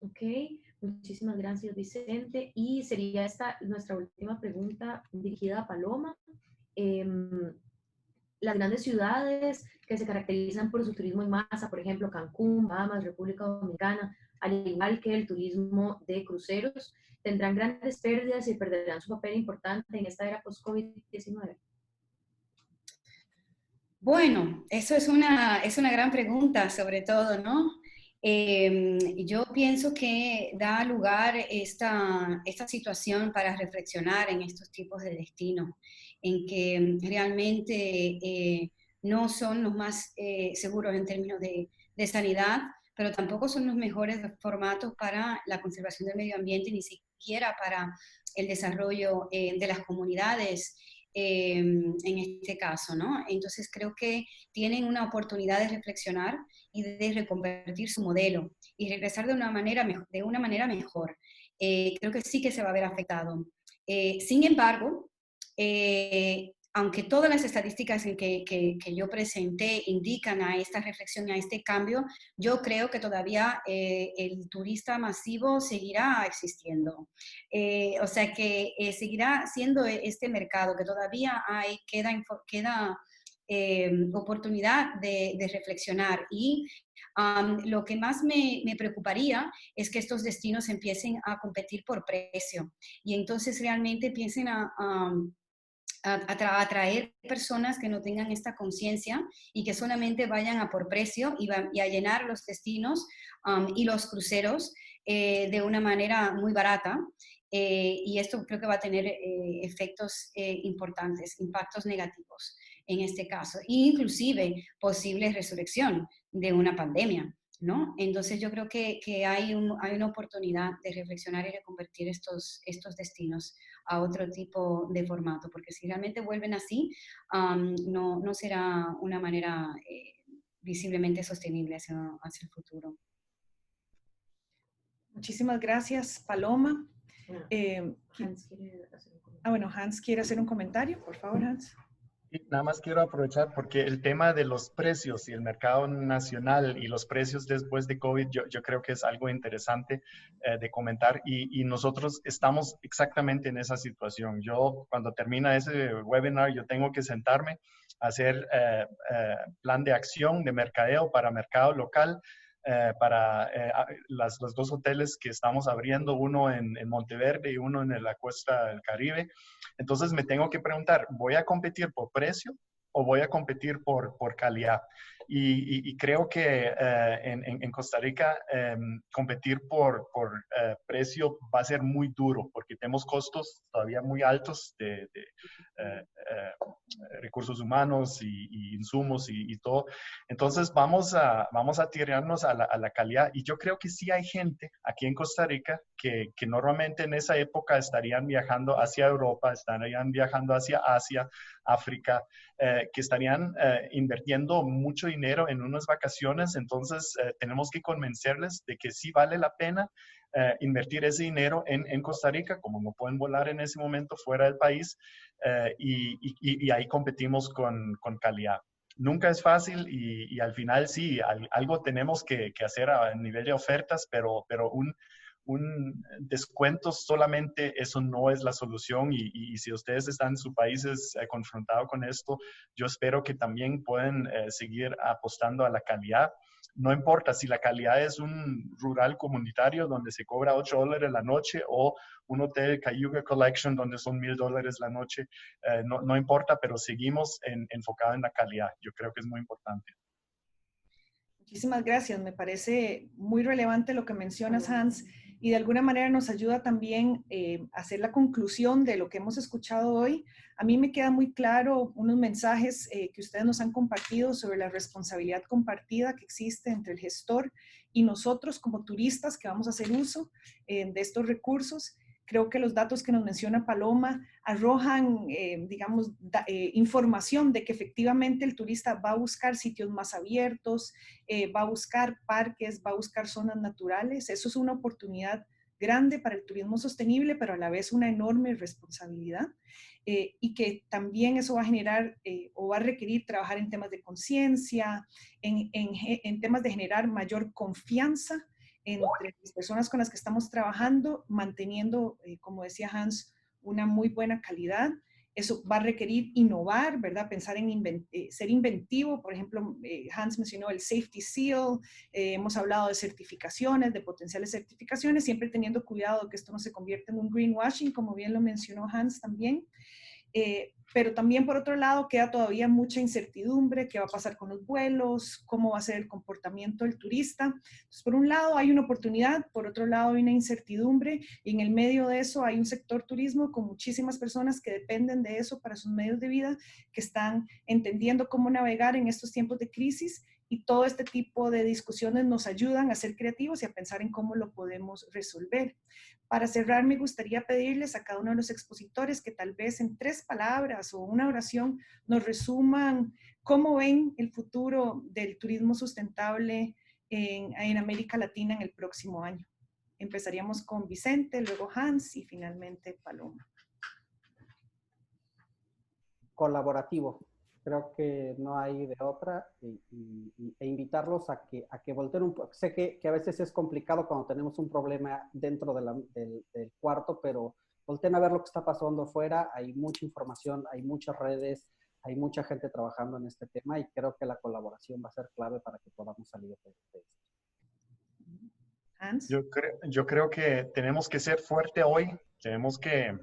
Ok, muchísimas gracias, Vicente. Y sería esta nuestra última pregunta dirigida a Paloma. Las grandes ciudades que se caracterizan por su turismo en masa, por ejemplo, Cancún, Bahamas, República Dominicana, al igual que el turismo de cruceros, tendrán grandes pérdidas y perderán su papel importante en esta era post-COVID-19. Bueno, eso es una gran pregunta, sobre todo, ¿no? Yo pienso que da lugar esta situación para reflexionar en estos tipos de destinos, en que realmente no son los más seguros en términos de sanidad, pero tampoco son los mejores formatos para la conservación del medio ambiente, ni siquiera para el desarrollo de las comunidades en este caso, ¿no? Entonces creo que tienen una oportunidad de reflexionar y de reconvertir su modelo y regresar de una manera mejor. Creo que sí que se va a ver afectado. Sin embargo, aunque todas las estadísticas que yo presenté indican a esta reflexión, a este cambio, yo creo que todavía el turista masivo seguirá existiendo. O sea que seguirá siendo este mercado, que todavía queda oportunidad de reflexionar. Y lo que más me preocuparía es que estos destinos empiecen a competir por precio y entonces realmente empiecen a atraer personas que no tengan esta conciencia y que solamente vayan a por precio y a llenar los destinos y los cruceros de una manera muy barata. Y esto creo que va a tener efectos importantes, impactos negativos en este caso, e inclusive posible resurrección de una pandemia, ¿no? Entonces yo creo que hay una oportunidad de reflexionar y reconvertir estos destinos a otro tipo de formato, porque si realmente vuelven así, no será una manera visiblemente sostenible hacia el futuro. Muchísimas gracias, Paloma. Hans quiere hacer un comentario. Bueno, Hans quiere hacer un comentario, por favor, Hans. Y nada más quiero aprovechar porque el tema de los precios y el mercado nacional y los precios después de COVID, yo creo que es algo interesante de comentar y nosotros estamos exactamente en esa situación. Yo cuando termina ese webinar, yo tengo que sentarme a hacer plan de acción de mercadeo para mercado local. Para los dos hoteles que estamos abriendo, uno en Monteverde y uno en la costa del Caribe. Entonces me tengo que preguntar, ¿voy a competir por precio o voy a competir por calidad? Y creo que en Costa Rica competir por precio va a ser muy duro porque tenemos costos todavía muy altos de recursos humanos y insumos y todo. Entonces vamos a tirarnos a la calidad. Y yo creo que sí hay gente aquí en Costa Rica que normalmente en esa época estarían viajando hacia Europa, estarían viajando hacia Asia, África, que estarían invirtiendo mucho dinero en unas vacaciones. Entonces tenemos que convencerles de que sí vale la pena invertir ese dinero en Costa Rica, como no pueden volar en ese momento fuera del país, y ahí competimos con calidad. Nunca es fácil y al final sí, algo tenemos que hacer a nivel de ofertas, pero un descuento solamente, eso no es la solución y si ustedes están en sus países confrontados con esto, yo espero que también puedan seguir apostando a la calidad. No importa si la calidad es un rural comunitario donde se cobra $8 la noche o un hotel Cayuga Collection donde son $1,000 la noche, no importa, pero seguimos enfocados en la calidad. Yo creo que es muy importante. Muchísimas gracias. Me parece muy relevante lo que mencionas, Hans, y de alguna manera nos ayuda también a hacer la conclusión de lo que hemos escuchado hoy. A mí me queda muy claro unos mensajes que ustedes nos han compartido sobre la responsabilidad compartida que existe entre el gestor y nosotros como turistas que vamos a hacer uso de estos recursos. Creo que los datos que nos menciona Paloma arrojan, digamos, información de que efectivamente el turista va a buscar sitios más abiertos, va a buscar parques, va a buscar zonas naturales. Eso es una oportunidad grande para el turismo sostenible, pero a la vez una enorme responsabilidad. Y que también eso va a generar o va a requerir trabajar en temas de conciencia, en temas de generar mayor confianza entre las personas con las que estamos trabajando, manteniendo, como decía Hans, una muy buena calidad. Eso va a requerir innovar, ¿verdad? Pensar en ser inventivo. Por ejemplo, Hans mencionó el Safety Seal, hemos hablado de certificaciones, de potenciales certificaciones, siempre teniendo cuidado de que esto no se convierta en un greenwashing, como bien lo mencionó Hans también. Pero también por otro lado queda todavía mucha incertidumbre, qué va a pasar con los vuelos, cómo va a ser el comportamiento del turista. Entonces, por un lado hay una oportunidad, por otro lado hay una incertidumbre y en el medio de eso hay un sector turismo con muchísimas personas que dependen de eso para sus medios de vida, que están entendiendo cómo navegar en estos tiempos de crisis y todo este tipo de discusiones nos ayudan a ser creativos y a pensar en cómo lo podemos resolver. Para cerrar, me gustaría pedirles a cada uno de los expositores que tal vez en 3 palabras o una oración nos resuman cómo ven el futuro del turismo sustentable en América Latina en el próximo año. Empezaríamos con Vicente, luego Hans y finalmente Paloma. Colaborativo. Creo que no hay de otra e invitarlos a que volteen un poco. Sé que a veces es complicado cuando tenemos un problema dentro del cuarto, pero volteen a ver lo que está pasando afuera. Hay mucha información, hay muchas redes, hay mucha gente trabajando en este tema y creo que la colaboración va a ser clave para que podamos salir de esto. Hans. Yo creo que tenemos que ser fuerte hoy, tenemos que,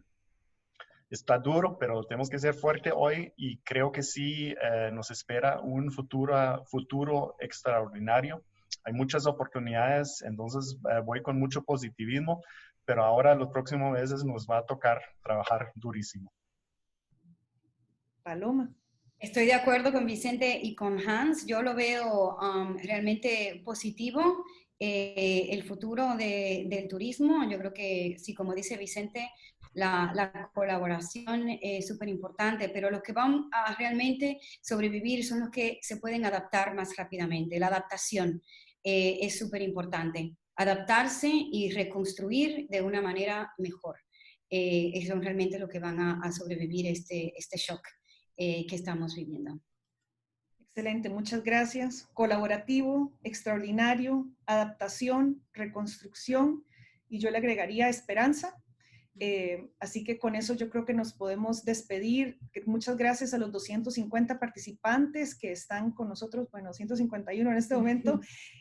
está duro, pero tenemos que ser fuerte hoy y creo que sí nos espera un futuro extraordinario. Hay muchas oportunidades, entonces voy con mucho positivismo, pero ahora los próximos meses nos va a tocar trabajar durísimo. Paloma. Estoy de acuerdo con Vicente y con Hans. Yo lo veo realmente positivo. El futuro del turismo, yo creo que sí, como dice Vicente, la colaboración es súper importante, pero los que van a realmente sobrevivir son los que se pueden adaptar más rápidamente. La adaptación es súper importante. Adaptarse y reconstruir de una manera mejor. Son realmente los que van a sobrevivir este shock que estamos viviendo. Excelente, muchas gracias. Colaborativo, extraordinario, adaptación, reconstrucción y yo le agregaría esperanza. Así que con eso yo creo que nos podemos despedir. Muchas gracias a los 250 participantes que están con nosotros, bueno, 151 en este momento,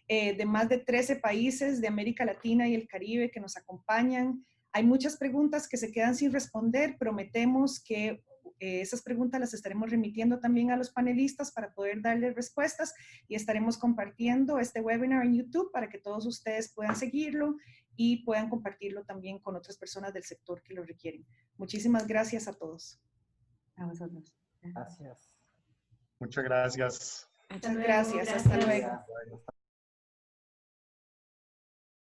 de más de 13 países de América Latina y el Caribe que nos acompañan. Hay muchas preguntas que se quedan sin responder. Prometemos que esas preguntas las estaremos remitiendo también a los panelistas para poder darles respuestas y estaremos compartiendo este webinar en YouTube para que todos ustedes puedan seguirlo y puedan compartirlo también con otras personas del sector que lo requieren. Muchísimas gracias a todos. A vosotros. Gracias. Muchas gracias. Muchas gracias. Hasta luego. Gracias.